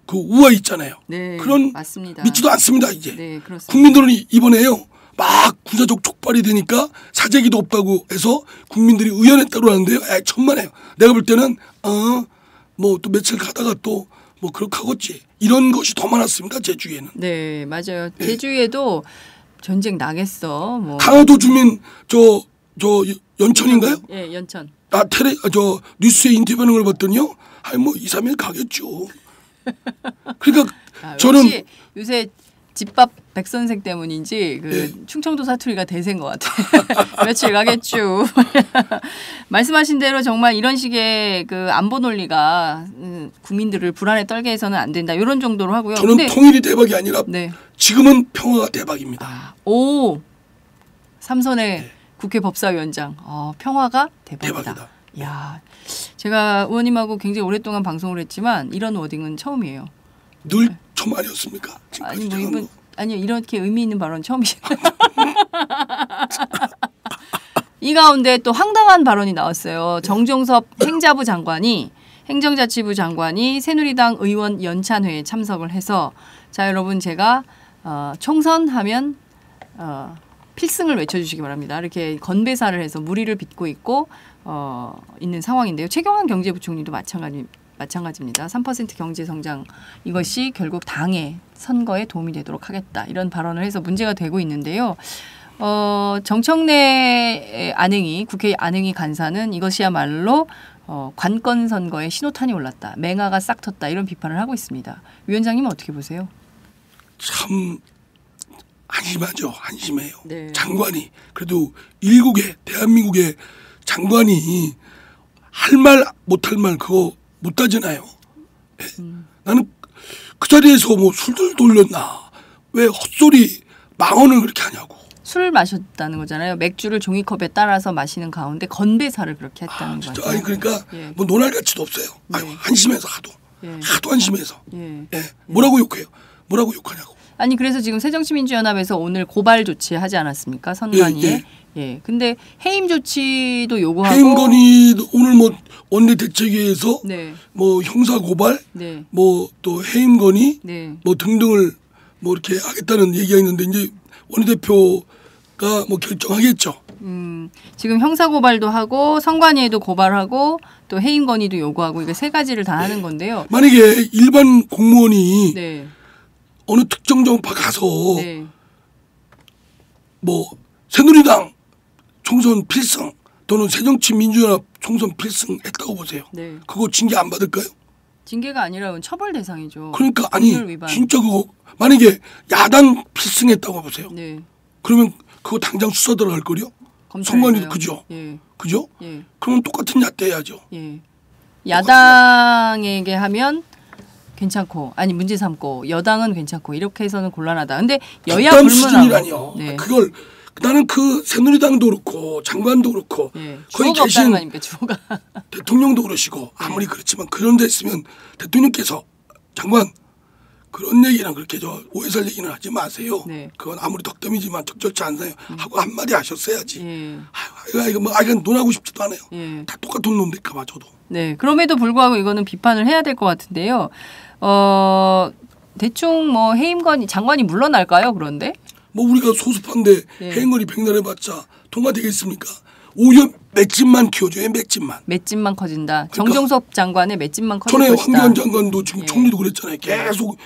S4: 그 우화 있잖아요. 그런
S3: 맞습니다.
S4: 믿지도 않습니다 이제.
S3: 네, 그렇습니다.
S4: 국민들은 이번에요 막 군사적 촉발이 되니까 사재기도 없다고 해서 국민들이 의연했다고 하는데요. 천만에요. 내가 볼 때는 뭐 또 며칠 가다가 또 뭐 그렇게 하겠지. 이런 것이 더 많았습니다. 제 주위에는.
S3: 네, 맞아요. 제 주위에도 전쟁 나겠어. 뭐.
S4: 강화도 주민 저 연천인가요?
S3: 예, 연천.
S4: 저 뉴스에 인터뷰하는 걸 봤더니요. 뭐 2, 3일 가겠죠. 그러니까 저는
S3: 요새 집밥 백 선생 때문인지 충청도 사투리가 대세인 것 같아. 며칠 가겠죠. 말씀하신 대로 정말 이런 식의 그 안보 논리가 국민들을 불안에 떨게 해서는 안 된다. 이런 정도로 하고요.
S4: 저는
S3: 근데,
S4: 통일이 대박이 아니라 지금은 평화가 대박입니다.
S3: 삼선의 국회 법사위원장. 평화가 대박이다. 야, 제가 의원님하고 굉장히 오랫동안 방송을 했지만 이런 워딩은 처음이에요.
S4: 늘 처음 아니었습니까?
S3: 아니요, 이렇게 의미 있는 발언 처음이에요. 이 가운데 또 황당한 발언이 나왔어요. 정종섭 행정자치부 장관이 새누리당 의원 연찬회에 참석을 해서 자 여러분 제가 총선하면 필승을 외쳐주시기 바랍니다. 이렇게 건배사를 해서 무리를 빚고 있는 상황인데요. 최경환 경제부총리도 마찬가지입니다. 3% 경제 성장 이것이 결국 당의 선거에 도움이 되도록 하겠다. 이런 발언을 해서 문제가 되고 있는데요. 정청래 국회 안행위 간사는 이것이야말로 관건 선거에 신호탄이 올랐다. 맹아가 싹 텄다. 이런 비판을 하고 있습니다. 위원장님은 어떻게 보세요?
S4: 참 한심하죠. 한심해요.
S3: 네.
S4: 장관이 그래도 대한민국의 장관이 할 말 못할 말 그거 못 따지나요? 네. 나는 그 자리에서 뭐 술들 돌렸나? 왜 헛소리 망언을 그렇게 하냐고.
S3: 술 마셨다는 거잖아요. 맥주를 종이컵에 따라서 마시는 가운데 건배사를 그렇게 했다는 거죠.
S4: 아니 그러니까 뭐 논할 가치도 없어요. 아유, 한심해서 하도 한심해서. 뭐라고 욕해요? 뭐라고 욕하냐고.
S3: 아니 그래서 지금 새정치민주연합에서 오늘 고발 조치하지 않았습니까? 선관위에. 근데 해임 조치도 요구하고
S4: 해임 건의도 오늘 뭐 원내대책위에서 뭐 형사 고발 뭐 또 해임 건의 뭐 등등을 뭐 이렇게 하겠다는 얘기가 있는데 이제 원내대표가 뭐 결정하겠죠.
S3: 지금 형사 고발도 하고 선관위에도 고발하고 또 해임 건의도 요구하고 이게 세 가지를 다 하는 건데요.
S4: 만약에 일반 공무원이 어느 특정 정파 가서 뭐 새누리당 총선 필승 또는 새정치민주연합 총선 필승 했다고 보세요. 그거 징계 안 받을까요?
S3: 징계가 아니라 처벌 대상이죠.
S4: 그러니까 아니 진짜 그거 만약에 야당 필승했다고 보세요. 그러면 그거 당장 수사 들어갈 거요? 선관위 그죠? 그죠? 그러면 똑같은 잣대 해야죠.
S3: 야당에게 하면 괜찮고 아니 문제 삼고 여당은 괜찮고 이렇게 해서는 곤란하다. 근데 여야
S4: 불문하고 그걸 나는 그 새누리당도 그렇고 장관도 그렇고 거기 계신 대통령도 그러시고 아무리 그렇지만 그런 데 있으면 대통령께서 장관 그런 얘기는 그렇게 오해살 얘기는 하지 마세요. 그건 아무리 덕담이지만 적절치 않아요. 하고 한마디 하셨어야지. 이거 뭐 이건 논하고 싶지도 않아요. 다 똑같은 놈 될까 봐 저도.
S3: 그럼에도 불구하고 이거는 비판을 해야 될 것 같은데요. 대충 뭐 해임건이 장관이 물러날까요? 그런데?
S4: 뭐 우리가 소수파인데 해임건이 백날 해봤자 통과되겠습니까? 오히려 맷집만 키워줘요. 맷집만
S3: 커진다. 그러니까 정종섭 장관의 맷집만 커질 것이다.
S4: 전에 황교안 장관도 지금 총리도 그랬잖아요. 계속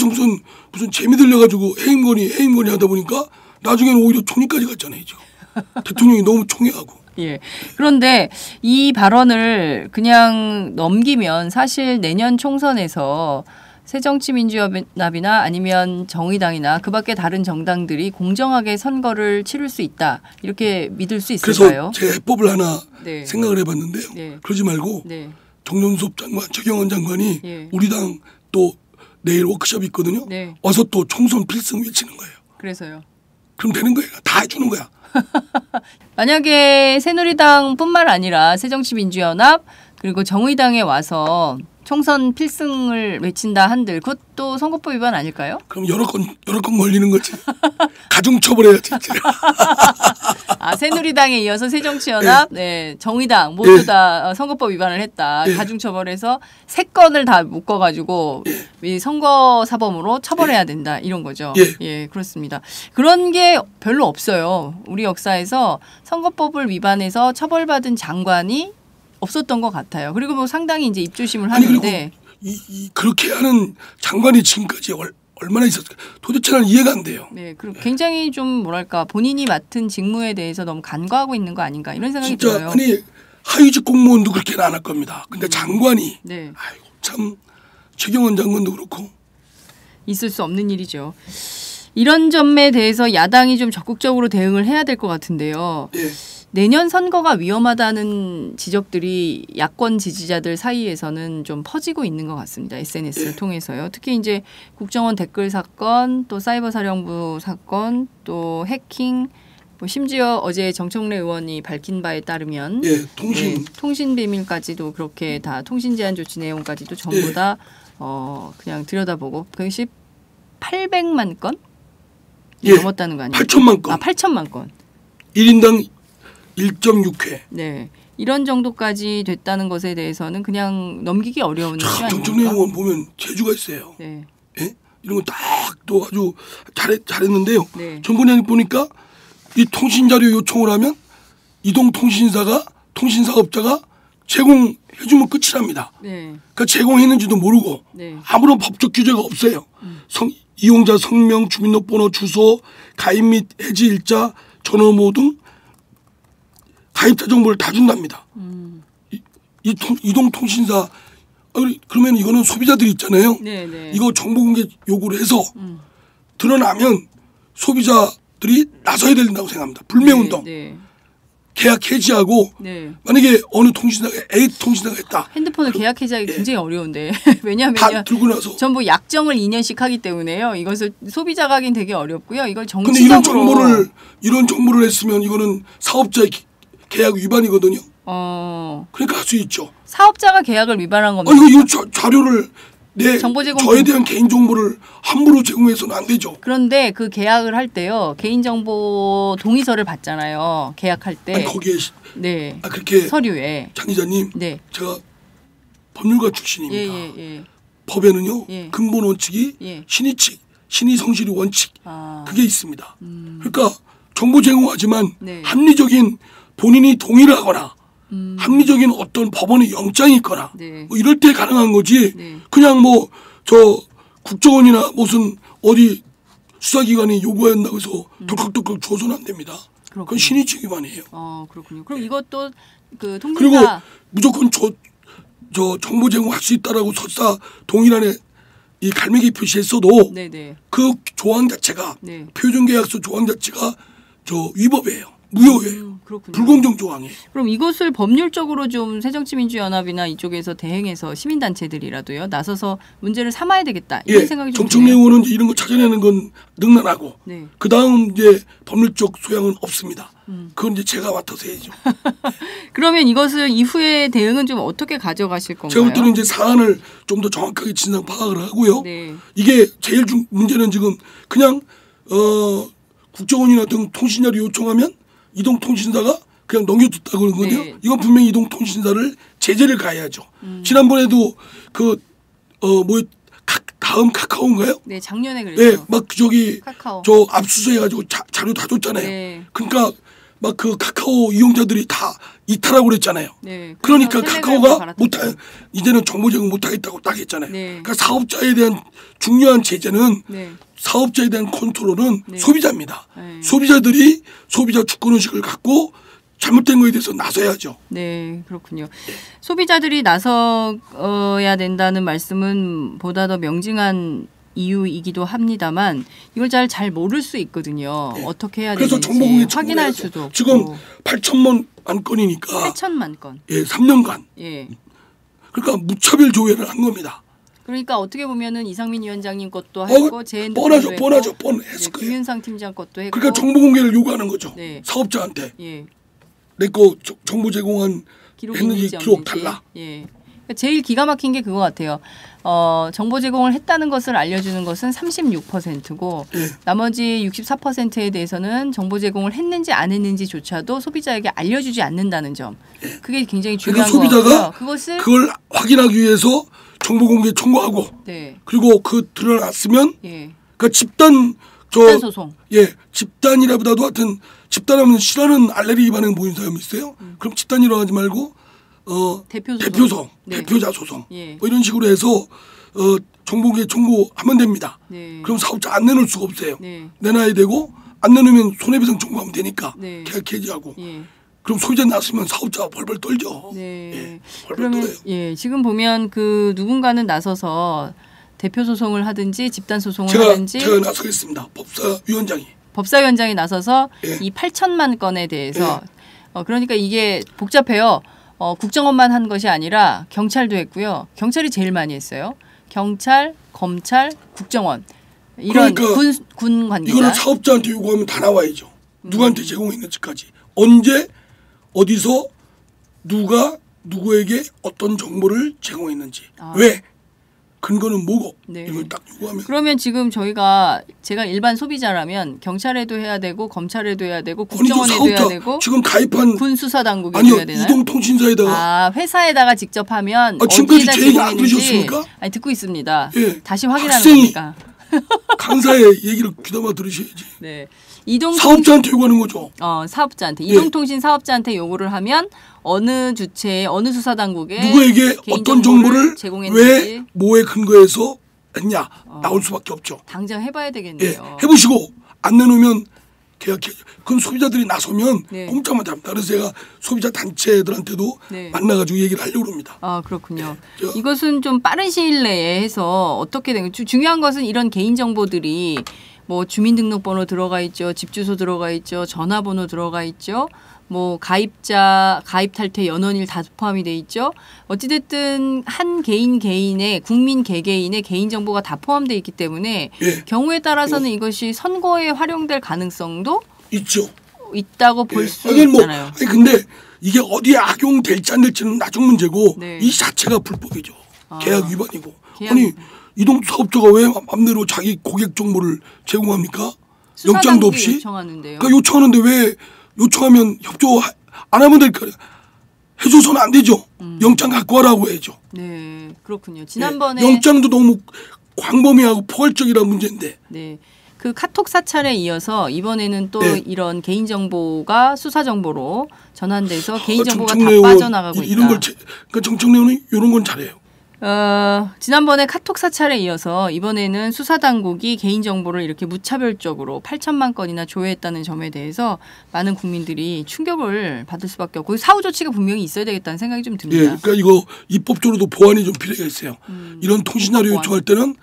S4: 무슨 재미 들려가지고 해임건이 하다 보니까 나중에는 오히려 총리까지 갔잖아요. 지금. 대통령이 너무 총애하고.
S3: 그런데 이 발언을 그냥 넘기면 사실 내년 총선에서 새정치민주연합이나 아니면 정의당이나 그밖에 다른 정당들이 공정하게 선거를 치를 수 있다. 이렇게 믿을 수 있을까요?
S4: 그래서 제가 해법을 하나 생각을 해봤는데요. 그러지 말고 정종섭 장관, 최경환 장관이 우리 당 또 내일 워크숍이 있거든요. 와서 또 총선 필승 외치는 거예요.
S3: 그래서요?
S4: 그럼 되는 거예요. 다 해주는 거야.
S3: 만약에 새누리당뿐만 아니라 새정치민주연합 그리고 정의당에 와서 총선 필승을 외친다 한들 그것도 선거법 위반 아닐까요?
S4: 그럼 여러 건 걸리는 거지. 가중처벌해야지.
S3: 아, 새누리당에 이어서 새정치연합, 네, 정의당 모두 다 선거법 위반을 했다. 가중처벌해서 3건을 다 묶어가지고 이 선거사범으로 처벌해야 된다 이런 거죠. 예, 그렇습니다. 그런 게 별로 없어요. 우리 역사에서 선거법을 위반해서 처벌받은 장관이 없었던 것 같아요. 그리고 뭐 상당히 이제 입조심을 하는데
S4: 그렇게 하는 장관이 지금까지 얼마나 있었을까? 도대체 난 이해가 안 돼요.
S3: 네, 그리고 굉장히 좀 뭐랄까 본인이 맡은 직무에 대해서 너무 간과하고 있는 거 아닌가 이런 생각이
S4: 진짜
S3: 들어요.
S4: 아니 하위직 공무원도 그렇게는 안 할 겁니다. 근데 장관이 아이고 참 최경원 장관도 그렇고
S3: 있을 수 없는 일이죠. 이런 점에 대해서 야당이 좀 적극적으로 대응을 해야 될 것 같은데요. 내년 선거가 위험하다는 지적들이 야권 지지자들 사이에서는 좀 퍼지고 있는 것 같습니다. SNS를 통해서요. 특히 이제 국정원 댓글 사건, 또 사이버 사령부 사건, 또 해킹, 뭐 심지어 어제 정청래 의원이 밝힌 바에 따르면 통신 비밀까지도 그렇게 다 통신 제한 조치 내용까지도 전부 다 그냥 들여다보고 그것이 800만 건 넘었다는 거 아니에요?
S4: 8천만 건.
S3: 8천만 건.
S4: 1인당 1.6회.
S3: 네. 이런 정도까지 됐다는 것에 대해서는 그냥 넘기기 어려운 일이 아닙니까?
S4: 정청래 의원 보면 재주가 있어요.
S3: 네.
S4: 예? 이런 거 딱 또 아주 잘했는데요.
S3: 네.
S4: 전번에 보니까 이 통신자료 요청을 하면 이동통신사가 통신사업자가 제공해주면 끝이랍니다.
S3: 네.
S4: 그러니까 제공했는지도 모르고 아무런 법적 규제가 없어요. 이용자 성명, 주민등록번호, 주소, 가입 및 해지 일자, 전화번호 등 가입자 정보를 다 준답니다. 이동통신사 그러면 이거는 소비자들이 있잖아요. 이거 정보 공개 요구를 해서 드러나면 소비자들이 나서야 된다고 생각합니다. 불매운동. 계약 해지하고 만약에 어느 통신사가 A 통신사가 있다.
S3: 핸드폰을 계약 해지하기 굉장히 어려운데 왜냐하면
S4: 다 들고 나서
S3: 전부 약정을 2년씩 하기 때문에요. 이것을 소비자가 하긴 되게 어렵고요. 이걸
S4: 근데
S3: 정치적으로
S4: 이런 정보를 했으면 이거는 사업자의 계약 위반이거든요. 그러니까 할 수 있죠.
S3: 사업자가 계약을 위반한 겁니다.
S4: 이거 자료를
S3: 정보 제공
S4: 저에 대한 개인 정보를 함부로 제공해서는 안 되죠.
S3: 그런데 그 계약을 할 때요 개인정보 동의서를 받잖아요. 계약할 때.
S4: 아니, 거기에 그렇게
S3: 서류에
S4: 장 기자님 제가 법률가 출신입니다. 법에는요 근본 원칙이 신의 성실이 원칙 그게 있습니다. 그러니까 정보 제공하지만 합리적인 본인이 동의를 하거나 합리적인 어떤 법원의 영장이 있거나 뭐 이럴 때 가능한 거지 그냥 뭐 저 국정원이나 무슨 어디 수사기관이 요구한다고 해서 덜컥덜컥 줘서는 안 됩니다. 그건 신의칙 위반이에요.
S3: 그렇군요. 그럼 이것도 그 통신사
S4: 그리고 무조건 저 정보 제공할 수 있다라고 설사 동의란에 이 갈매기 표시했어도 그 조항 자체가 표준계약서 조항 자체가 저 위법이에요. 무효예요. 불공정 조항이에요.
S3: 그럼 이것을 법률적으로 좀 새정치민주연합이나 이쪽에서 대행해서 시민단체들이라도요 나서서 문제를 삼아야 되겠다 이런 생각이 좀
S4: 정청래 의원은 이런 거 찾아내는 건 능란하고 그 다음 이제 법률적 소양은 없습니다. 그건 이제 제가 맡아서 해야죠.
S3: 그러면 이것을 이후에 대응은 좀 어떻게 가져가실 건가요?
S4: 제가 볼 때는 이제 사안을 좀 더 정확하게 진상 파악을 하고요. 이게 제일 문제는 지금 그냥 국정원이나 등 통신자를 요청하면 이동통신사가 그냥 넘겨뒀다고 그런 거거든요. 이건 분명히 이동통신사를 제재를 가해야죠. 지난번에도 다음 카카오인가요?
S3: 네, 작년에 그랬죠.
S4: 막 저기
S3: 카카오.
S4: 저 압수수색해가지고 자료 다 줬잖아요. 그러니까 막 그 카카오 이용자들이 다 이탈하고 그랬잖아요. 그러니까 카카오가 이제는 정보 제공 못하겠다고 딱 했잖아요. 그러니까 사업자에 대한 중요한 제재는 사업자에 대한 컨트롤은 소비자입니다. 소비자들이 소비자 주권의식을 갖고 잘못된 거에 대해서 나서야죠.
S3: 네, 그렇군요. 소비자들이 나서야 된다는 말씀은 보다 더 명징한 이유이기도 합니다만 이걸 잘 모를 수 있거든요. 어떻게 해야 되는지
S4: 정보 공개
S3: 확인할 수도 없고.
S4: 지금 8천만 건이니까
S3: 8천만 건.
S4: 3년간. 그러니까 무차별 조회를 한 겁니다.
S3: 그러니까 어떻게 보면은 이상민 위원장님 것도 했고 제
S4: 뻔하죠. 뻔했을 거예요.
S3: 김윤상 팀장 것도 했고.
S4: 그러니까 정보 공개를 요구하는 거죠. 사업자한테. 내 거 정보 제공한 했는지 기록 달라.
S3: 제일 기가 막힌 게 그거 같아요. 정보 제공을 했다는 것을 알려주는 것은 36%고 나머지 64%에 대해서는 정보 제공을 했는지 안 했는지조차도 소비자에게 알려주지 않는다는 점. 그게 굉장히 중요한 거고요.
S4: 소비자가 그걸 확인하기 위해서 정보 공개 청구하고 그리고 그 드러났으면 그러니까 집단
S3: 소송.
S4: 집단이라보다도 하여튼 집단하면 싫어하는 알레르기 반응 보이는 사람이 있어요. 그럼 집단이라고 하지 말고 대표소송, 대표자 소송 뭐 이런 식으로 해서 정보공개 청구하면 됩니다. 그럼 사업자 안 내놓을 수가 없어요. 내놔야 되고 안 내놓으면 손해배상 청구하면 되니까 계약 해지하고 그럼 소비자 나서면 사업자가 벌벌 떨죠. 벌벌 떨어요.
S3: 지금 보면 그 누군가는 나서서 대표 소송을 하든지 집단 소송을 하든지
S4: 제가 나서겠습니다.
S3: 법사위원장이 나서서 이 8천만 건에 대해서 그러니까 이게 복잡해요. 국정원만 한 것이 아니라 경찰도 했고요. 경찰이 제일 많이 했어요. 경찰, 검찰, 국정원 이런
S4: 그러니까
S3: 군 관계자.
S4: 이거는 사업자한테 요구하면 다 나와야죠. 누구한테 제공했는지까지 언제 어디서 누가 누구에게 어떤 정보를 제공했는지 왜 근거는 뭐고 이걸 딱 요구하면.
S3: 그러면 지금 제가 일반 소비자라면 경찰에도 해야 되고 검찰에도 해야 되고 국정원에도 해야 되고
S4: 지금 가입한
S3: 군 수사 당국에도 해야 되나요?
S4: 이동통신사에다가
S3: 회사에다가 직접 하면
S4: 지금까지 제 얘기 안 들으셨습니까?
S3: 아니 듣고 있습니다. 다시 확인하는
S4: 학생이
S3: 겁니까?
S4: 강사의 얘기를 귀담아 들으셔야지.
S3: 사업자한테
S4: 요구하는 거죠.
S3: 사업자한테 이동통신 사업자한테 요구를 하면 어느 주체에 어느 수사 당국에
S4: 누구에게 어떤 정보를 왜 뭐에 근거해서 했냐 나올 수밖에 없죠.
S3: 당장 해봐야 되겠네요.
S4: 해보시고 안 내놓으면 계약해. 그럼 소비자들이 나서면 꼼짝만 잡니다. 그래서 제가 소비자 단체들한테도 만나가지고 얘기를 하려고 합니다.
S3: 그렇군요. 이것은 좀 빠른 시일 내에 해서 어떻게 된 중요한 것은 이런 개인 정보들이 뭐 주민등록번호 들어가 있죠, 집 주소 들어가 있죠, 전화번호 들어가 있죠. 뭐 가입자, 가입 탈퇴, 연원일 다 포함이 돼 있죠. 어찌됐든 한 개인의 국민 개개인의 개인 정보가 다 포함되어 있기 때문에 경우에 따라서는 이것이 선거에 활용될 가능성도 있다고 볼 수 있잖아요.
S4: 근데 이게 어디에 악용될지 안 될지는 나중 문제고 이 자체가 불법이죠. 계약 위반이고. 아니 이동사업자가 왜 맘대로 자기 고객 정보를 제공합니까? 영장도 없이. 그러니까 요청하는데 왜 요청하면 협조 안 하면 될까? 해줘서는 안 되죠. 영장 갖고 와라고 해야죠.
S3: 네, 그렇군요. 지난번에
S4: 영장도 너무 광범위하고 포괄적이라는 문제인데.
S3: 그 카톡 사찰에 이어서 이번에는 또 이런 개인 정보가 수사 정보로 전환돼서 개인 정보가 다 빠져나가고 있다.
S4: 이런 걸 그러니까 정청래 의원은 이런 건 잘해요.
S3: 지난번에 카톡 사찰에 이어서 이번에는 수사당국이 개인정보를 이렇게 무차별적으로 8천만 건이나 조회했다는 점에 대해서 많은 국민들이 충격을 받을 수밖에 없고 사후조치가 분명히 있어야 되겠다는 생각이 좀 듭니다.
S4: 그러니까 이거 입법적으로도 보완이 좀 필요했어요. 이런 통신자료 요청할 때는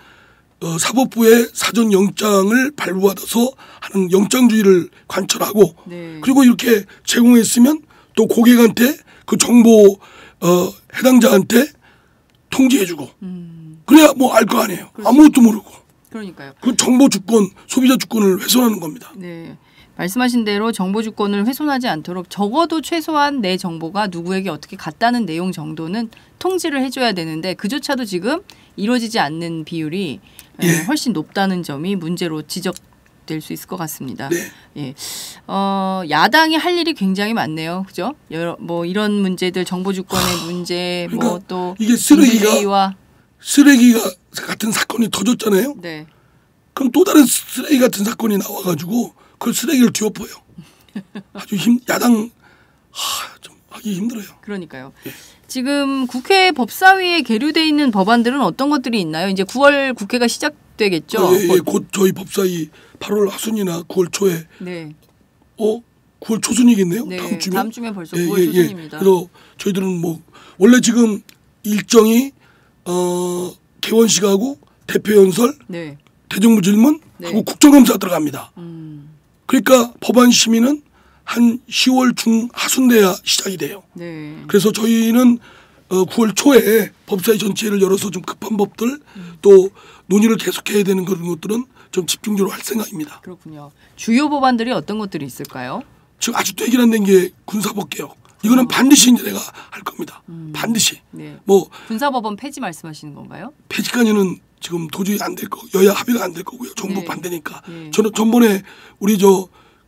S4: 사법부에 사전 영장을 발부받아서 하는 영장주의를 관철하고 그리고 이렇게 제공했으면 또 고객한테 그 정보 해당자한테 통지해주고 그래야 뭐 알 거 아니에요. 아무것도 모르고.
S3: 그러니까요.
S4: 그 정보 주권, 소비자 주권을 훼손하는 겁니다.
S3: 말씀하신 대로 정보 주권을 훼손하지 않도록 적어도 최소한 내 정보가 누구에게 어떻게 갔다는 내용 정도는 통지를 해줘야 되는데 그조차도 지금 이루어지지 않는 비율이 훨씬 높다는 점이 문제로 지적될 수 있을 것 같습니다. 야당이 할 일이 굉장히 많네요. 그죠? 뭐 이런 문제들 정보 주권의 문제
S4: 그러니까
S3: 뭐 또
S4: 이게 쓰레기가 같은 사건이 터졌잖아요. 그럼 또 다른 쓰레기 같은 사건이 나와가지고 그 쓰레기를 뒤엎어요. 아주 야당 좀 하기 힘들어요.
S3: 그러니까요. 지금 국회 법사위에 계류돼 있는 법안들은 어떤 것들이 있나요? 이제 9월 국회가 시작되겠죠.
S4: 곧 저희 법사위 8월 하순이나 9월 초에 9월 초순이겠네요.
S3: 다음 주면 벌써 9월 초순입니다.
S4: 그래서 저희들은 뭐 원래 지금 일정이 개원식하고 대표 연설, 대정부 질문 하고 국정감사 들어갑니다. 그러니까 법안 심의는 한 10월 중 하순 돼야 시작이 돼요. 그래서 저희는 9월 초에 법사위 전체를 열어서 좀 급한 법들 또 논의를 계속해야 되는 그런 것들은 좀 집중적으로 할 생각입니다.
S3: 그렇군요. 주요 법안들이 어떤 것들이 있을까요?
S4: 지금 아직도 해결 안 된 게 군사법 개혁. 이거는 반드시 이제 내가 할 겁니다. 반드시.
S3: 네.
S4: 뭐
S3: 군사법원 폐지 말씀하시는 건가요?
S4: 폐지까지는 지금 도저히 안 될 거, 여야 합의가 안 될 거고요. 정부
S3: 네.
S4: 반대니까.
S3: 네.
S4: 저는 전번에 우리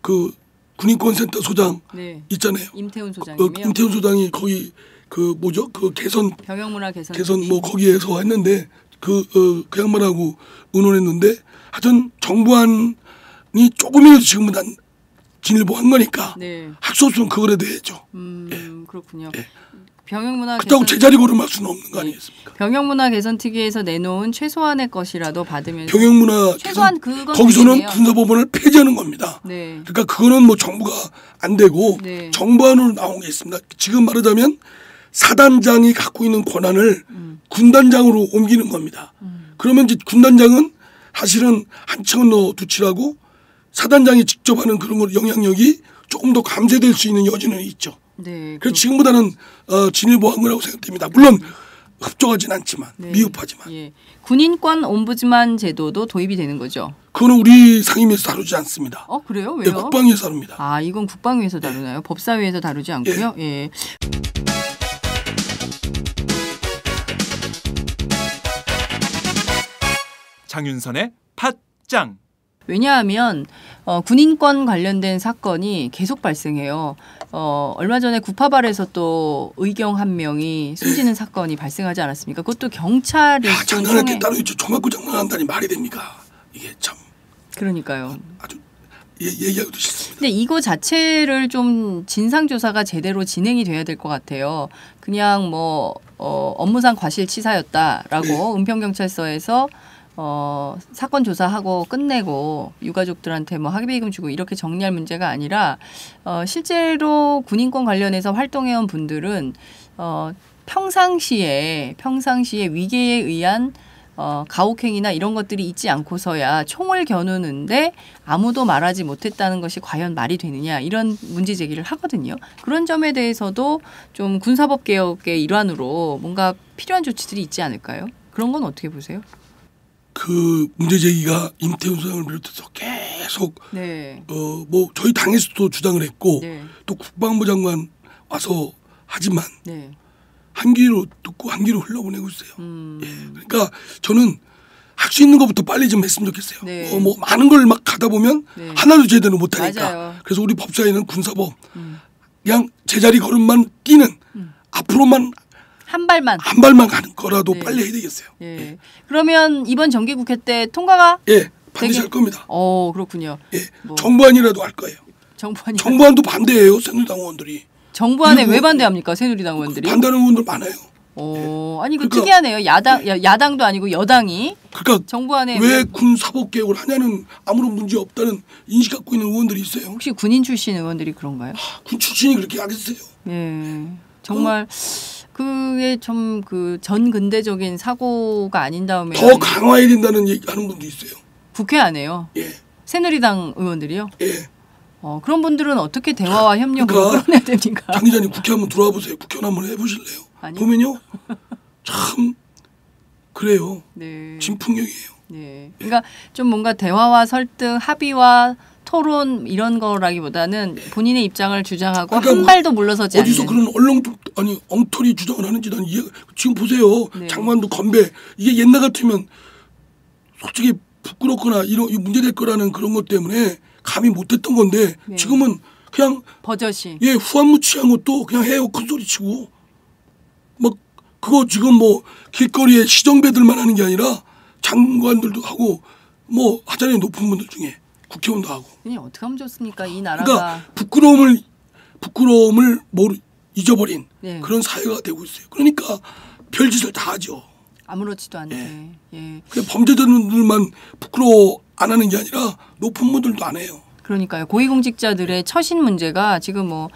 S4: 그 군인권센터 소장
S3: 네.
S4: 있잖아요.
S3: 임태훈 소장님이요.
S4: 임태훈 소장이 거기 그 개선
S3: 병영문화 개선
S4: 뭐 거기에서 했는데 그 양반하고 의논했는데 하여튼 정부안이 조금이라도 지금보다 진일보한 거니까
S3: 네.
S4: 할 수 없으면 그거라도 해야죠.
S3: 그렇군요.
S4: 예.
S3: 병영문화
S4: 그렇다고 제자리 걸음할 수는 없는 거 아니겠습니까?
S3: 병영문화 개선특위에서 내놓은 최소한의 것이라도 받으면서
S4: 병영문화
S3: 최소한
S4: 개선
S3: 그건
S4: 거기서는
S3: 아니네요.
S4: 군사법원을 폐지하는 겁니다.
S3: 네.
S4: 그러니까 그거는 뭐 정부가 안 되고
S3: 네.
S4: 정부안으로 나온 게 있습니다. 지금 말하자면 사단장이 갖고 있는 권한을 군단장으로 옮기는 겁니다. 그러면 이제 군단장은 사실은 한 층은 더 두치라고 사단장이 직접 하는 그런 걸 영향력이 조금 더 감쇄될 수 있는 여지는 있죠.
S3: 네.
S4: 그래서 지금보다는 진일보한 거라고 생각됩니다. 물론 흡족하진 않지만 미흡하지만.
S3: 예. 군인권 옴부즈만 제도도 도입이 되는 거죠.
S4: 그거는 우리 상임위에서 다루지 않습니다.
S3: 그래요?
S4: 네,
S3: 왜요?
S4: 국방위에서 다룹니다.
S3: 이건 국방위에서 다루나요? 법사위에서 다루지 않고요. 예.
S1: 장윤선의 팟짱.
S3: 왜냐하면 군인권 관련된 사건이 계속 발생해요. 얼마 전에 구파발에서 또 의경 한 명이 숨지는 사건이 발생하지 않았습니까? 그것도 경찰이
S4: 장난할 게 따로 있죠. 총 맞고 장난한다니 말이 됩니까? 이게 참.
S3: 그러니까요.
S4: 아주 얘기하기도 싫습니다.
S3: 근데 이거 자체를 좀 진상조사가 제대로 진행이 돼야 될 것 같아요. 그냥 뭐 업무상 과실치사였다라고 은평경찰서에서 사건 조사하고 끝내고 유가족들한테 뭐 학비금 주고 이렇게 정리할 문제가 아니라 실제로 군인권 관련해서 활동해온 분들은 평상시에 위계에 의한 가혹행위나 이런 것들이 있지 않고서야 총을 겨누는데 아무도 말하지 못했다는 것이 과연 말이 되느냐 이런 문제 제기를 하거든요. 그런 점에 대해서도 좀 군사법 개혁의 일환으로 뭔가 필요한 조치들이 있지 않을까요? 그런 건 어떻게 보세요?
S4: 그 문제 제기가 임태훈 소장을 비롯해서 계속
S3: 네.
S4: 뭐 저희 당에서도 주장을 했고
S3: 네.
S4: 또 국방부 장관 와서 하지만
S3: 네.
S4: 한 귀로 듣고 한 귀로 흘러보내고 있어요. 예. 그러니까 저는 할 수 있는 것부터 빨리 좀 했으면 좋겠어요.
S3: 네.
S4: 뭐 많은 걸 막 가다 보면
S3: 네.
S4: 하나도 제대로 못하니까.
S3: 맞아요.
S4: 그래서 우리 법사위는 군사법 그냥 제자리 걸음만 뛰는 앞으로만
S3: 한 발만.
S4: 한 발만 가는 거라도
S3: 네.
S4: 빨리 해야 되겠어요.
S3: 예. 그러면 이번 정기국회 때 통과가?
S4: 예, 반드시 할 겁니다.
S3: 그렇군요.
S4: 예,
S3: 뭐.
S4: 정부안이라도 할 거예요. 정부안도 반대해요, 새누리당 의원들이.
S3: 정부안에 왜 반대합니까, 새누리당 의원들이?
S4: 반대하는 의원들 많아요.
S3: 아니 그 특이하네요. 야당도 아니고 여당이.
S4: 그러니까
S3: 정부안에
S4: 왜 군사법 개혁을 하냐는 아무런 문제 없다는 인식 갖고 있는 의원들이 있어요.
S3: 혹시 군인 출신 의원들이 그런가요?
S4: 군 출신이 그렇게 하겠어요?
S3: 예, 정말 그게 좀 그 전근대적인 사고가 아닌 다음에
S4: 더 강화해야 된다는 얘기하는 분도 있어요.
S3: 국회 안에요.
S4: 예.
S3: 새누리당 의원들이요?
S4: 예.
S3: 그런 분들은 어떻게 대화와 협력을
S4: 그러니까
S3: 끌어내야 됩니까?
S4: 장 기자님 국회 한번 들어와 보세요. 국회의원 한번 해보실래요?
S3: 아니요.
S4: 보면요, 참 그래요.
S3: 네.
S4: 진풍경이에요.
S3: 네. 그러니까 좀 뭔가 대화와 설득, 합의와 토론 이런 거라기보다는 본인의 입장을 주장하고
S4: 그러니까
S3: 한
S4: 뭐
S3: 발도 물러서지 않는.
S4: 어디서 그런 엉터리 주장을 하는지 난 이해가. 지금 보세요.
S3: 네.
S4: 장관도 건배. 이게 옛날 같으면 솔직히 부끄럽거나 이 문제될 거라는 그런 것 때문에 감히 못했던 건데
S3: 네.
S4: 지금은 그냥
S3: 버젓이.
S4: 예, 후한무치한 것도 그냥 해요. 큰 소리 치고 막 그거 지금 뭐 길거리에 시정배들만 하는 게 아니라 장관들도 하고 뭐 하잖아요. 높은 분들 중에 국회의원도 하고.
S3: 어떻게 하면 좋습니까? 이 나라가.
S4: 그러니까 부끄러움을 잊어버린
S3: 네.
S4: 그런 사회가 되고 있어요. 그러니까 별짓을 다 하죠.
S3: 아무렇지도 않게. 예.
S4: 그냥 범죄자들만 부끄러워 안 하는 게 아니라 높은 분들도 안 해요.
S3: 그러니까요. 고위공직자들의 처신 문제가 지금 뭐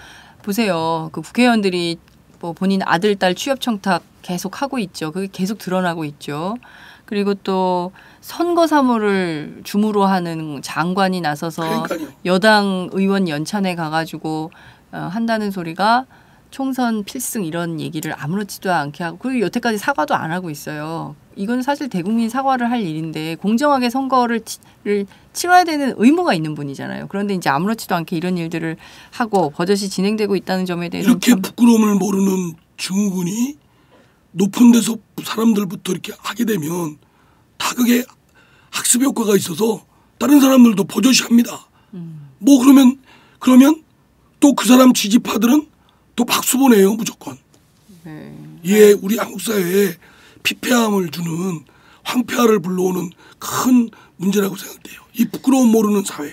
S3: 보세요. 그 국회의원들이 뭐 본인 아들, 딸 취업 청탁 계속 하고 있죠. 그게 계속 드러나고 있죠. 그리고 또 선거 사무를 주무로 하는 장관이 나서서
S4: 그러니까요.
S3: 여당 의원 연찬회 가가지고 한다는 소리가 총선 필승 이런 얘기를 아무렇지도 않게 하고 그리고 여태까지 사과도 안 하고 있어요. 이건 사실 대국민 사과를 할 일인데 공정하게 선거를 치러야 되는 의무가 있는 분이잖아요. 그런데 이제 아무렇지도 않게 이런 일들을 하고 버젓이 진행되고 있다는 점에 대해서
S4: 이렇게 부끄러움을 모르는 증후군이 높은 데서 사람들부터 이렇게 하게 되면 다 그게 학습 효과가 있어서 다른 사람들도 버젓이 합니다. 뭐 그러면 또 그 사람 지지파들은 또 박수 보내요 무조건.
S3: 네.
S4: 이게 우리 한국 사회에 피폐함을 주는 황폐화를 불러오는 큰 문제라고 생각돼요. 이 부끄러움 모르는 사회.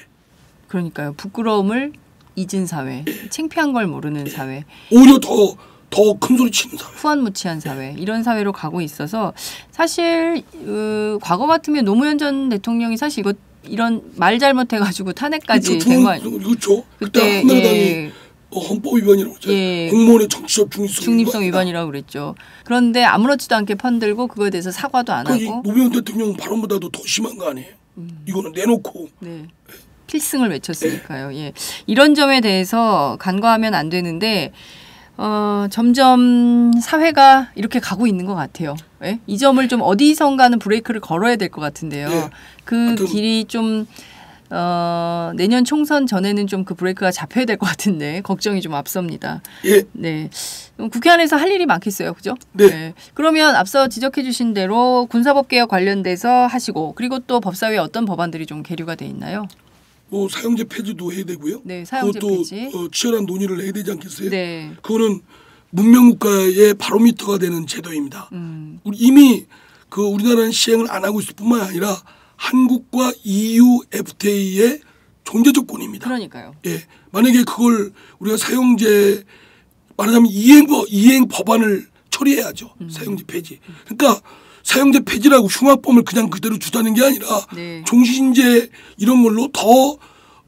S3: 그러니까요. 부끄러움을 잊은 사회, 창피한 걸 모르는 사회.
S4: 오히려 더 큰 소리 치는 사회.
S3: 후한무치한 사회. 이런 사회로 가고 있어서 사실 과거 같으면 노무현 전 대통령이 사실 이런 말 잘못해가지고 탄핵까지 된 거 아니에요?
S4: 그렇죠. 그때 한나라당이 헌법 위반이라고 했잖아요.
S3: 예.
S4: 공무원의 정치적
S3: 중립성 위반이라고 그랬죠. 그런데 아무렇지도 않게 편들고 그거에 대해서 사과도 안 하고.
S4: 노무현 대통령 발언보다도 더 심한 거 아니에요? 이거는 내놓고.
S3: 네. 필승을 외쳤으니까요. 예. 이런 점에 대해서 간과하면 안 되는데 점점 사회가 이렇게 가고 있는 것 같아요. 예? 이 점을 좀 어디선가는 브레이크를 걸어야 될 것 같은데요.
S4: 예.
S3: 그 길이 좀 내년 총선 전에는 좀 그 브레이크가 잡혀야 될 것 같은데 걱정이 좀 앞섭니다.
S4: 예.
S3: 네. 국회 안에서 할 일이 많겠어요, 그죠?
S4: 네.
S3: 네. 그러면 앞서 지적해주신 대로 군사법 개혁 관련돼서 하시고 그리고 또 법사위에 어떤 법안들이 좀 계류가 돼 있나요?
S4: 뭐 사형제 폐지도 해야 되고요.
S3: 네, 사형제 폐지.
S4: 그것도 치열한 논의를 해야 되지 않겠어요?
S3: 네.
S4: 그거는 문명국가의 바로미터가 되는 제도입니다. 이미 우리나라는 시행을 안 하고 있을 뿐만 아니라 한국과 EU FTA의 존재 조건입니다.
S3: 그러니까요.
S4: 예, 만약에 그걸 우리가 사형제 말하자면 이행 법안을 처리해야죠. 사형제 폐지. 그러니까 사형제 폐지라고 흉악범을 그냥 그대로 두자는 게 아니라
S3: 네.
S4: 종신제 이런 걸로 더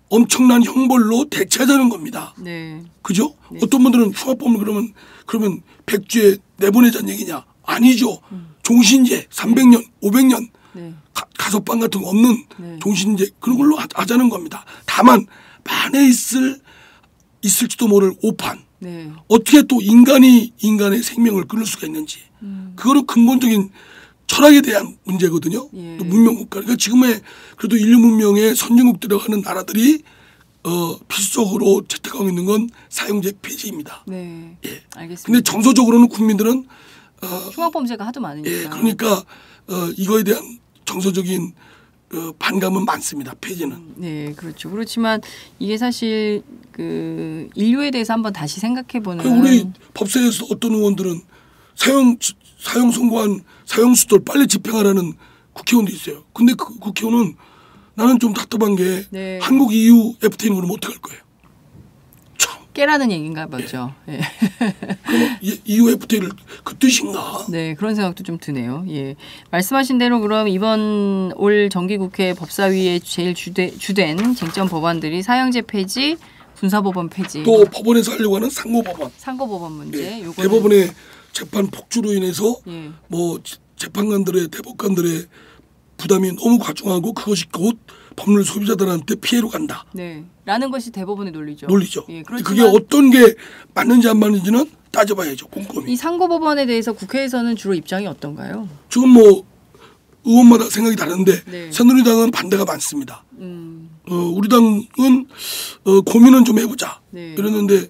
S4: 엄청난 형벌로 대체하자는 겁니다.
S3: 네.
S4: 그죠?
S3: 네.
S4: 어떤 분들은 흉악범을 그러면 백주에 내보내자는 얘기냐? 아니죠. 종신제 300년, 500년
S3: 네.
S4: 가석방 같은 거 없는
S3: 네.
S4: 종신제 그런 걸로 하자는 겁니다. 다만 만에 있을지도 모를 오판.
S3: 네.
S4: 어떻게 또 인간의 생명을 끊을 수가 있는지 그거는 근본적인 철학에 대한 문제거든요.
S3: 예.
S4: 또 문명국가. 그러니까 지금의 그래도 인류 문명의 선진국 들어가는 나라들이 필수적으로 채택하고 있는 건 사형제 폐지입니다.
S3: 네.
S4: 예.
S3: 알겠습니다.
S4: 근데 정서적으로는 국민들은
S3: 흉악범죄가 하도 많으니까.
S4: 예, 그러니까 이거에 대한 정서적인 반감은 많습니다. 폐지는.
S3: 네, 그렇죠. 그렇지만 이게 사실 그 인류에 대해서 한번 다시 생각해보는.
S4: 우리 법사위에서 어떤 의원들은 사형 선고한 사형수들 빨리 집행하라는 국회의원도 있어요. 근데 그 국회의원은 나는 좀 답답한 게
S3: 네.
S4: 한국 EU FTA는 그럼 어떻게 할 거예요? 참.
S3: 깨라는 얘기인가 보죠. 예.
S4: 그럼 EU FTA를 그 뜻인가?
S3: 네, 그런 생각도 좀 드네요. 예. 말씀하신 대로 그럼 이번 올 정기국회 법사위의 제일 주된 쟁점 법안들이 사형제 폐지, 군사법원 폐지.
S4: 또 법원에서 하려고 하는 상고법원.
S3: 상고법원 문제.
S4: 예.
S3: 요거는
S4: 대법원의 재판 폭주로 인해서
S3: 예.
S4: 뭐 재판관들의 대법관들의 부담이 너무 과중하고 그것이 곧 법률 소비자들한테 피해로 간다.
S3: 네. 라는 것이 대법원의 논리죠.
S4: 논리죠.
S3: 예,
S4: 그게 어떤 게 맞는지 안 맞는지는 따져봐야죠. 꼼꼼히.
S3: 이 상고법원에 대해서 국회에서는 주로 입장이 어떤가요?
S4: 지금 뭐 의원마다 생각이 다른데
S3: 네.
S4: 새누리당은 반대가 많습니다. 우리 당은 고민은 좀 해보자.
S3: 네.
S4: 이랬는데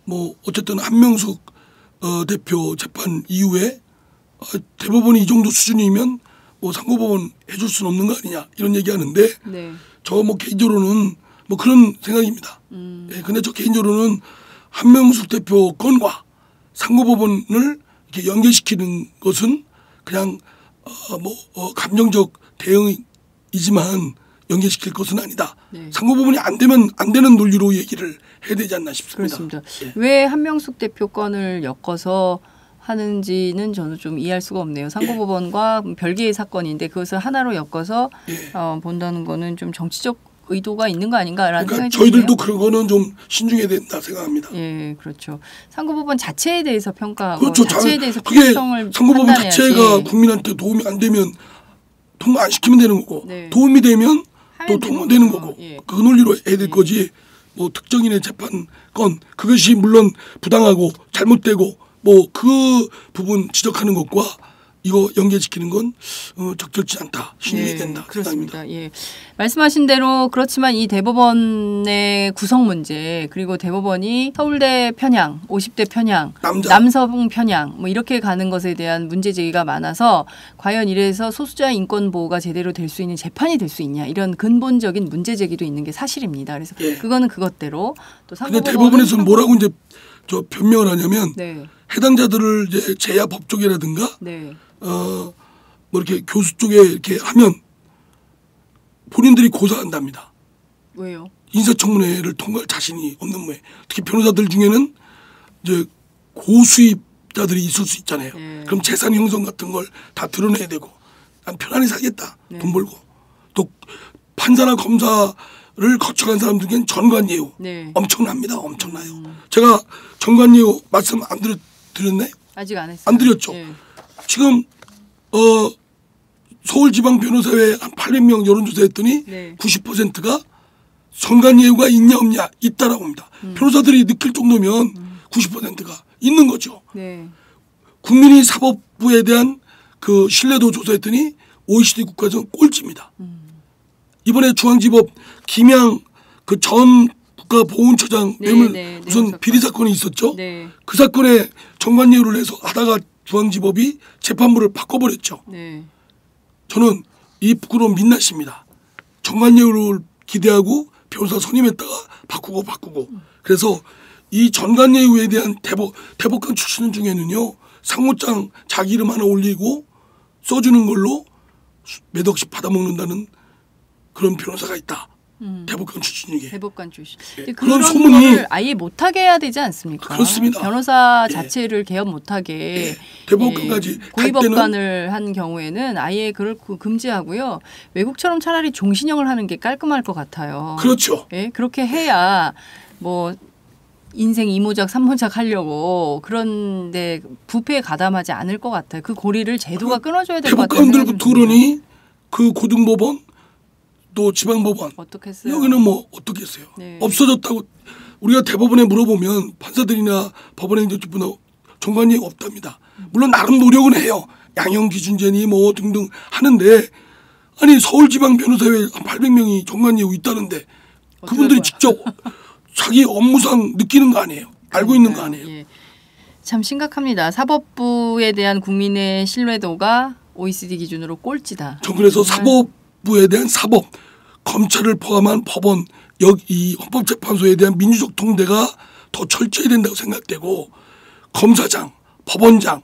S4: 뭐 어쨌든 한명숙 대표 재판 이후에 대법원이 이 정도 수준이면 뭐 상고법원 해줄 수는 없는 거 아니냐 이런 얘기하는데
S3: 네.
S4: 저 뭐 개인적으로는 뭐 그런 생각입니다. 예, 근데 저 개인적으로는 한명숙 대표 건과 상고법원을 이렇게 연계시키는 것은 그냥 감정적 대응이지만 연계시킬 것은 아니다.
S3: 네.
S4: 상고법원이 안 되면 안 되는 논리로 얘기를 해야 되지 않나 싶습니다.
S3: 그렇습니다.
S4: 예.
S3: 왜 한명숙 대표 건을 엮어서 하는지는 저는 좀 이해할 수가 없네요. 상고법원과 별개의 사건인데 그것을 하나로 엮어서 본다는 거는 좀 정치적 의도가 있는 거 아닌가라는
S4: 그러니까
S3: 생각이
S4: 저희들도
S3: 드네요.
S4: 그런 거는 좀 신중해야 된다 생각합니다.
S3: 예, 그렇죠. 상고법원 자체에 대해서 평가하고
S4: 그렇죠.
S3: 자체에 대해서
S4: 그게
S3: 필요성을
S4: 상고법원
S3: 판단해야지.
S4: 자체가 국민한테 도움이 안 되면 통과 안 시키면 되는 거고
S3: 네.
S4: 도움이 되면 또
S3: 하면 되는
S4: 통과되는
S3: 거죠.
S4: 거고
S3: 예.
S4: 그 논리로 해야 될 거지 뭐 특정인의 재판건 그것이 물론 부당하고 잘못되고 뭐 그 부분 지적하는 것과 이거 연계시키는 건 적절치 않다. 신뢰해야 된다.
S3: 그렇습니다. 예. 말씀하신 대로 그렇지만 이 대법원의 구성 문제 그리고 대법원이 서울대 편향, 50대 편향, 남성 편향 뭐 이렇게 가는 것에 대한 문제 제기가 많아서 과연 이래서 소수자의 인권 보호가 제대로 될 수 있는 재판이 될 수 있냐 이런 근본적인 문제 제기도 있는 게 사실입니다. 그래서 그거는 그것대로 또
S4: 근데 대법원에서는 뭐라고 이제 저 변명을 하냐면 해당자들을 이제 제야 법조계라든가 뭐 이렇게 교수 쪽에 이렇게 하면 본인들이 고사한답니다.
S3: 왜요?
S4: 인사청문회를 통과할 자신이 없는 모양. 특히 변호사들 중에는 이제 고수입자들이 있을 수 있잖아요. 그럼 재산 형성 같은 걸 다 드러내야 되고 난 편안히 살겠다. 돈 벌고 또 판사나 검사를 거쳐간 사람 중엔 전관예우 엄청납니다. 엄청나요. 제가 전관예우 말씀 안 드렸나요?
S3: 아직 안 했어요.
S4: 안 드렸죠. 지금 서울지방변호사회 한 800명 여론조사했더니 90%가 전관예우가 있냐 없냐 있다라고 합니다. 변호사들이 느낄 정도면 90%가 있는 거죠. 국민이 사법부에 대한 그 신뢰도 조사했더니 OECD 국가에서 꼴찌입니다. 이번에 중앙지법 김양 그 전 국가보훈처장 뇌물 무슨 비리 사건이 있었죠. 그 사건에 전관예우를 해서 하다가 중앙지법이 재판부를 바꿔버렸죠. 저는 이 부끄러운 민낯입니다. 전관예우를 기대하고 변호사 선임했다가 바꾸고 그래서 이 전관예우에 대한 대법관 출신 중에는요 상호장 자기 이름 하나 올리고 써주는 걸로 몇 억씩 받아먹는다는 그런 변호사가 있다. 대법관 출신 중에.
S3: 대법관 출신.
S4: 그런 소문이
S3: 아예 못하게 해야 되지 않습니까?
S4: 그렇습니다.
S3: 변호사 자체를 개업 못하게
S4: 대법관까지
S3: 고위법관을 한 경우에는 아예 그걸 금지하고요. 외국처럼 차라리 종신형을 하는 게 깔끔할 것 같아요.
S4: 그렇죠.
S3: 그렇게 해야 뭐 인생 2모작 3모작 하려고 그런데 부패에 가담하지 않을 것 같아요. 그 고리를 제도가 끊어줘야 될 것 같아요.
S4: 대법관들부터 그러니 그 고등법원 또 지방법원
S3: 어떻게 했어요?
S4: 여기는 뭐 어떻게 했어요? 없어졌다고 우리가 대법원에 물어보면 판사들이나 법원행정처분하고 전관예우 없답니다. 물론 나름 노력은 해요. 양형기준제니 뭐 등등 하는데 아니 서울지방변호사회 한 800명이 전관예우 있다는데 그분들이 직접 자기 업무상 느끼는 거 아니에요? 알고 있는 거 아니에요?
S3: 참 심각합니다. 사법부에 대한 국민의 신뢰도가 OECD 기준으로 꼴찌다.
S4: 전 그래서 사법부에 대한 사법, 검찰을 포함한 법원, 이 헌법재판소에 대한 민주적 통제가 더 철저히 된다고 생각되고 검사장, 법원장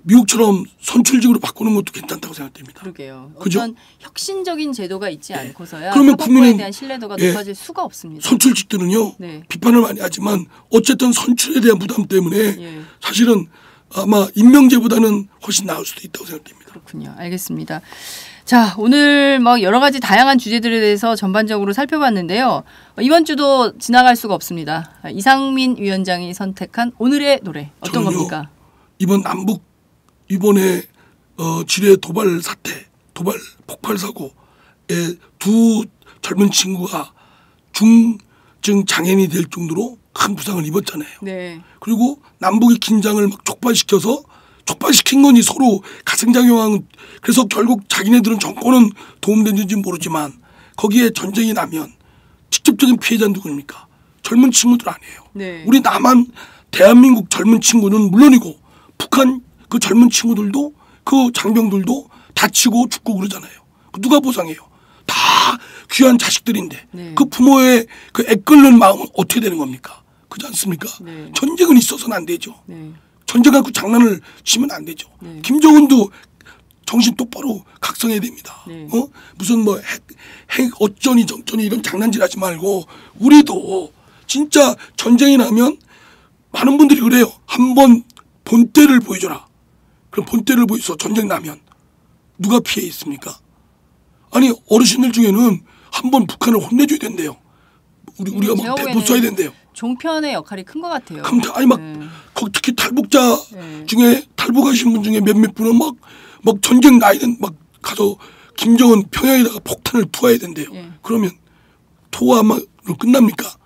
S4: 미국처럼 선출직으로 바꾸는 것도 괜찮다고 생각됩니다.
S3: 그러게요.
S4: 그죠?
S3: 어떤 혁신적인 제도가 있지 않고서야
S4: 그러면
S3: 사법부에 대한 신뢰도가 높아질 수가 없습니다.
S4: 선출직들은요. 비판을 많이 하지만 어쨌든 선출에 대한 부담 때문에 사실은 아마 임명제보다는 훨씬 나을 수도 있다고 생각됩니다.
S3: 그렇군요. 알겠습니다. 자, 오늘 뭐 여러 가지 다양한 주제들에 대해서 전반적으로 살펴봤는데요. 이번 주도 지나갈 수가 없습니다. 이상민 위원장이 선택한 오늘의 노래 어떤 겁니까?
S4: 이번에 지뢰 도발 사태, 도발 폭발 사고에 두 젊은 친구가 중증 장애인이 될 정도로 큰 부상을 입었잖아요. 그리고 남북의 긴장을 막 촉발시킨 건지 서로 가승작용한 그래서 결국 자기네들은 정권은 도움됐는지 모르지만 거기에 전쟁이 나면 직접적인 피해자는 누구입니까? 젊은 친구들 아니에요. 우리 남한 대한민국 젊은 친구는 물론이고 북한 그 젊은 친구들도 그 장병들도 다치고 죽고 그러잖아요. 누가 보상해요? 다 귀한 자식들인데 그 부모의 그 애끓는 마음은 어떻게 되는 겁니까? 그렇지 않습니까? 전쟁은 있어서는 안 되죠. 전쟁 갖고 장난을 치면 안 되죠. 김정은도 정신 똑바로 각성해야 됩니다. 무슨 뭐 핵 어쩌니 정쩌니 이런 장난질하지 말고 우리도 진짜 전쟁이 나면 많은 분들이 그래요. 한번 본때를 보여줘라. 그럼 본때를 보여서 전쟁 나면 누가 피해 있습니까? 아니 어르신들 중에는 한번 북한을 혼내줘야 된대요. 우리가 막 대포 쏴야 된대요.
S3: 종편의 역할이 큰 것 같아요.
S4: 아니 막 특히 탈북자 중에 탈북하신 분 중에 몇몇 분은 막 전쟁 나이는 막 가서 김정은 평양에다가 폭탄을 투하해야 된대요. 그러면 토화마로 끝납니까?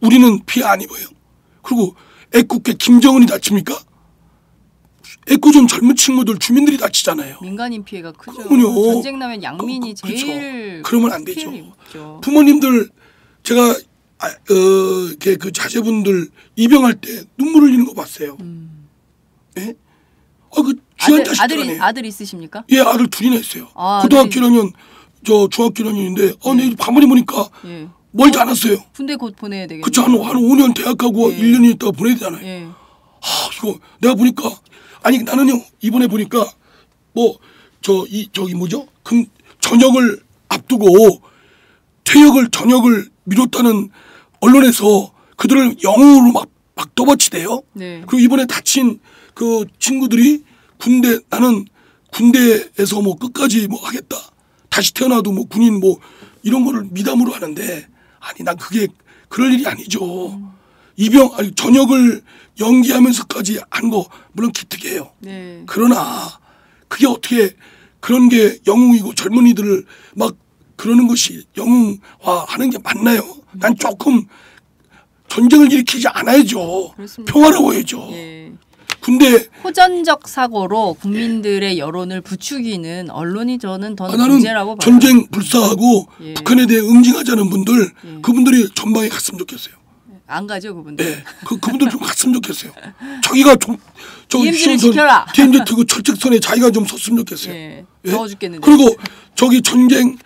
S4: 우리는 피해 안 입어요. 그리고 애국계 김정은이 다칩니까? 애꿎은 젊은 친구들 주민들이 다치잖아요.
S3: 민간인 피해가 크죠.
S4: 그럼요.
S3: 전쟁 나면 양민이 제일
S4: 그러면 안 되죠. 부모님들 제가 그 자제분들 입영할 때 눈물 흘리는 거 봤어요. 예? 그 귀한 자식들이네.
S3: 아들 있으십니까?
S4: 예, 아들 둘이나 있어요. 고등학교 1학년, 저 중학교 1학년인데 내 가만히 보니까 멀지 않았어요.
S3: 군대 곧 보내야 되겠네요.
S4: 그렇죠. 한 5년 대학 가고 1년 있다가 보내야 되잖아요. 이거 내가 보니까 아니 나는요 이번에 보니까 저기 뭐죠? 저녁을 앞두고 저녁을 미뤘다는 언론에서 그들을 영웅으로 막 떠받치대요. 네. 그리고 이번에 다친 그 친구들이 나는 군대에서 뭐 끝까지 뭐 하겠다. 다시 태어나도 뭐 군인 뭐 이런 거를 미담으로 하는데 아니 난 그게 그럴 일이 아니죠. 저녁을 연기하면서까지 한 거 물론 기특해요. 네. 그러나 그게 어떻게 그런 게 영웅이고 젊은이들을 막 그러는 것이 영웅화하는 게 맞나요? 난 조금 전쟁을 일으키지 않아야죠. 그렇습니다. 평화로워야죠. 예. 근데
S3: 호전적 사고로 국민들의 여론을 부추기는 언론이 저는 더 문제라고 봐요.
S4: 전쟁 불사하고 북한에 대해 응징하자는 분들 그분들이 전방에 갔으면 좋겠어요.
S3: 안 가죠 그분들.
S4: 네, 그분들 좀 갔으면 좋겠어요. 자기가
S3: DMZ를 지켜라.
S4: DMZ 그 철책선에 자기가 좀 섰으면 좋겠어요.
S3: 예. 더워 죽겠는데.
S4: 그리고 저기 전쟁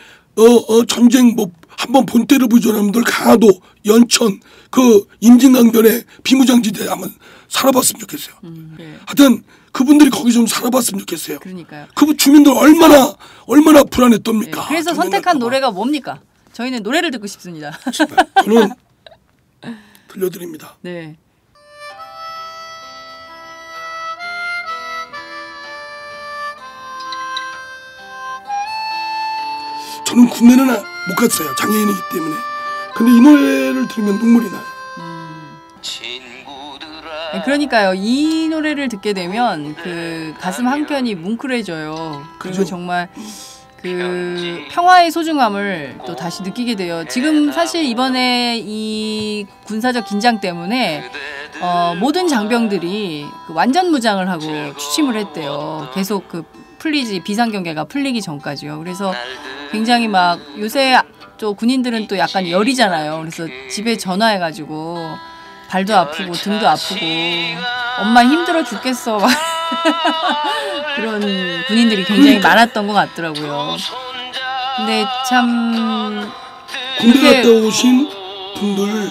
S4: 뭐 한번 본때를 부여하는 분들 강화도, 연천, 그 임진강변에 비무장지대 한번 살아봤으면 좋겠어요. 하여튼 그분들이 거기 좀 살아봤으면 좋겠어요.
S3: 그러니까요.
S4: 그 주민들 얼마나 불안했답니까?
S3: 네, 그래서 선택한 노래가 뭡니까? 저희는 노래를 듣고 싶습니다.
S4: 저는 들려드립니다.
S3: 네.
S4: 저는 군대는 못 갔어요. 장애인이기 때문에. 근데 이 노래를 들으면 눈물이 나요.
S3: 네, 그러니까요. 이 노래를 듣게 되면 그 가슴 한켠이 뭉클해져요. 그리고 그죠? 정말 그 평화의 소중함을 또 다시 느끼게 돼요. 지금 사실 이번에 이 군사적 긴장 때문에 모든 장병들이 그 완전 무장을 하고 취침을 했대요. 계속 그 비상경계가 풀리기 전까지요. 그래서 굉장히 막 요새 또 군인들은 또 약간 열이잖아요. 그래서 집에 전화해가지고 발도 아프고 등도 아프고 엄마 힘들어 죽겠어 막 그런 군인들이 굉장히 많았던 것 같더라고요. 근데 참
S4: 군대 갔다 오신 분들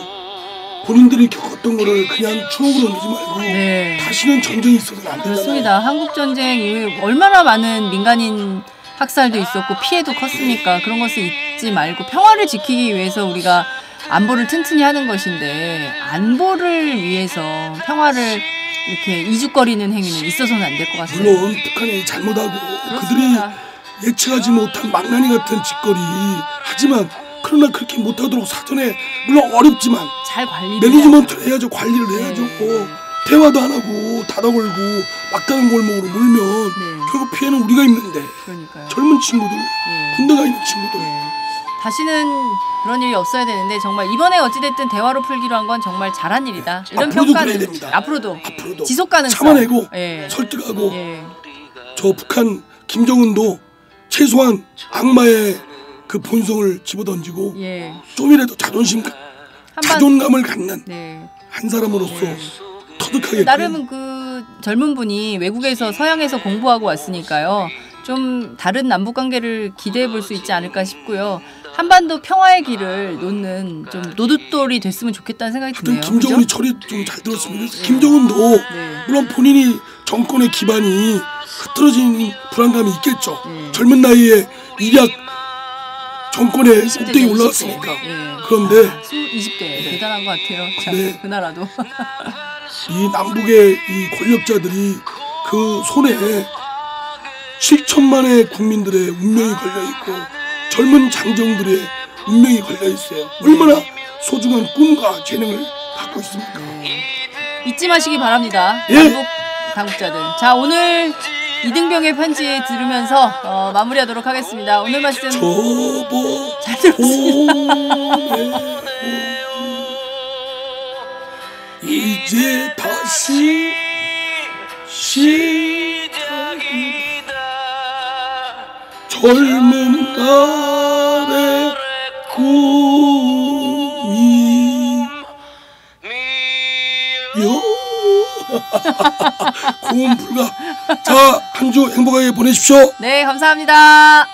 S4: 본인들이 겪었던 거를 그냥 추억으로 내지 말고 네. 다시는 전쟁이 있어서는 안 되잖아요.
S3: 그렇습니다. 한국 전쟁 이후에 얼마나 많은 민간인 학살도 있었고 피해도 컸습니까? 그런 것을 잊지 말고 평화를 지키기 위해서 우리가 안보를 튼튼히 하는 것인데 안보를 위해서 평화를 이렇게 이죽거리는 행위는 있어서는 안 될 것 같습니다.
S4: 물론 북한이 잘못하고 그렇습니다. 그들이 예측하지 못한 망나니 같은 짓거리 하지만 그러나 그렇게 못하도록 사전에 물론 어렵지만
S3: 잘
S4: 매니지먼트를 해야죠. 관리를 해야죠. 네. 대화도 안 하고 닫아 걸고 막다른 골목으로 몰면 결국 피해는 우리가 입는데
S3: 그러니까요.
S4: 젊은 친구들 군대 가 있는 친구들
S3: 다시는 그런 일이 없어야 되는데 정말 이번에 어찌됐든 대화로 풀기로 한 건 정말 잘한 일이다. 이런 평가는 앞으로도 지속 가능성
S4: 참아내고 설득하고 저 북한 김정은도 최소한 악마의 그 본성을 집어던지고 좀이라도 자존감을 갖는 한 사람으로서 터득하게
S3: 나름 그 젊은 분이 외국에서 서양에서 공부하고 왔으니까요. 좀 다른 남북 관계를 기대해 볼 수 있지 않을까 싶고요. 한반도 평화의 길을 놓는 좀 노돛돌이 됐으면 좋겠다는 생각이 드네요.
S4: 김정은이 철이 좀 잘 들었으면 좋겠어요. 김정은도 물론 본인이 정권의 기반이 흐트러진 불안감이 있겠죠. 젊은 나이에 일약 정권에 꼭대기 올라갔으니까. 그런데
S3: 20대 대단한 것 같아요. 참, 그 나라도.
S4: 이 남북의 이 권력자들이 그 손에 7천만의 국민들의 운명이 걸려있고 젊은 장정들의 운명이 걸려있어요. 얼마나 소중한 꿈과 재능을 갖고 있습니까?
S3: 잊지 마시기 바랍니다. 남북 당국자들. 자, 오늘 이등병의 편지 들으면서 마무리하도록 하겠습니다. 오늘 말씀 잘 들었습니다.
S4: 젊은 날의 꿈이요. 고음 불가. 자, 한 주 행복하게 보내십시오.
S3: 네, 감사합니다.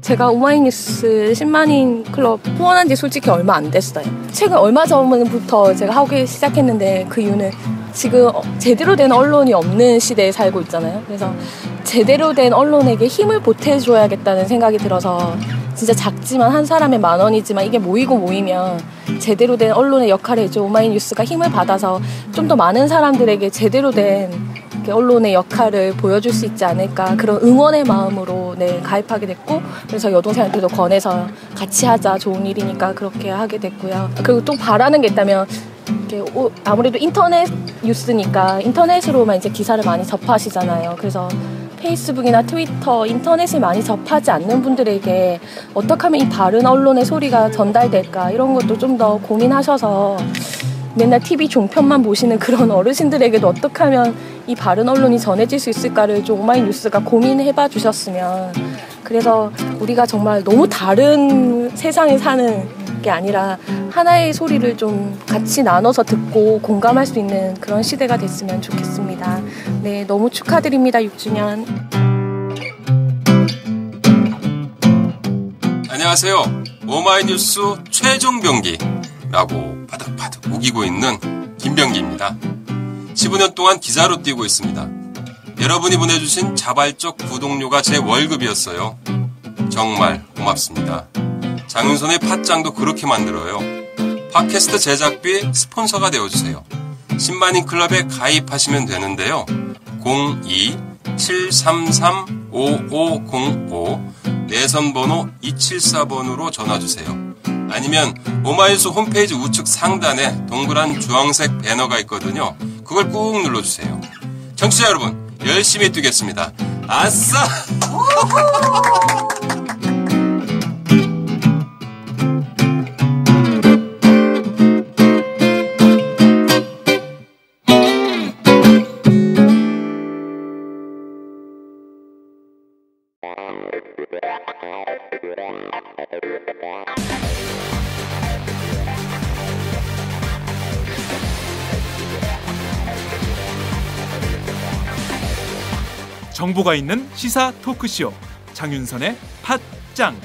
S8: 제가 오마이뉴스 10만인 클럽 후원한 지 솔직히 얼마 안 됐어요. 최근 얼마 전부터 제가 하기 시작했는데 그 이유는 지금 제대로 된 언론이 없는 시대에 살고 있잖아요. 그래서 제대로 된 언론에게 힘을 보태줘야겠다는 생각이 들어서 진짜 작지만 한 사람의 10,000원이지만 이게 모이면 제대로 된 언론의 역할을 해줘 오마이뉴스가 힘을 받아서 좀 더 많은 사람들에게 제대로 된 언론의 역할을 보여줄 수 있지 않을까 그런 응원의 마음으로 가입하게 됐고 그래서 여동생한테도 권해서 같이 하자 좋은 일이니까 그렇게 하게 됐고요. 그리고 또 바라는 게 있다면 아무래도 인터넷 뉴스니까 인터넷으로만 이제 기사를 많이 접하시잖아요. 그래서 페이스북이나 트위터, 인터넷을 많이 접하지 않는 분들에게 어떻게 하면 이 바른 언론의 소리가 전달될까 이런 것도 좀 더 고민하셔서 맨날 TV 종편만 보시는 그런 어르신들에게도 어떻게 하면 이 바른 언론이 전해질 수 있을까를 좀 오마이뉴스가 고민해봐 주셨으면 그래서 우리가 정말 너무 다른 세상에 사는 게 아니라 하나의 소리를 좀 같이 나눠서 듣고 공감할 수 있는 그런 시대가 됐으면 좋겠습니다. 네, 너무 축하드립니다. 6주년.
S9: 안녕하세요. 오마이뉴스 최종 병기라고 바득바득 우기고 있는 김병기입니다. 15년 동안 기자로 뛰고 있습니다. 여러분이 보내주신 자발적 구독료가 제 월급이었어요. 정말 고맙습니다. 장윤선의 팟짱도 그렇게 만들어요. 팟캐스트 제작비 스폰서가 되어주세요. 10만인 클럽에 가입하시면 되는데요. 02-733-5505 내선번호 274번으로 전화주세요. 아니면 오마이뉴스 홈페이지 우측 상단에 동그란 주황색 배너가 있거든요. 그걸 꾹 눌러주세요. 청취자 여러분, 열심히 뛰겠습니다. 아싸!
S1: 정보가 있는 시사 토크쇼 장윤선의 팟짱.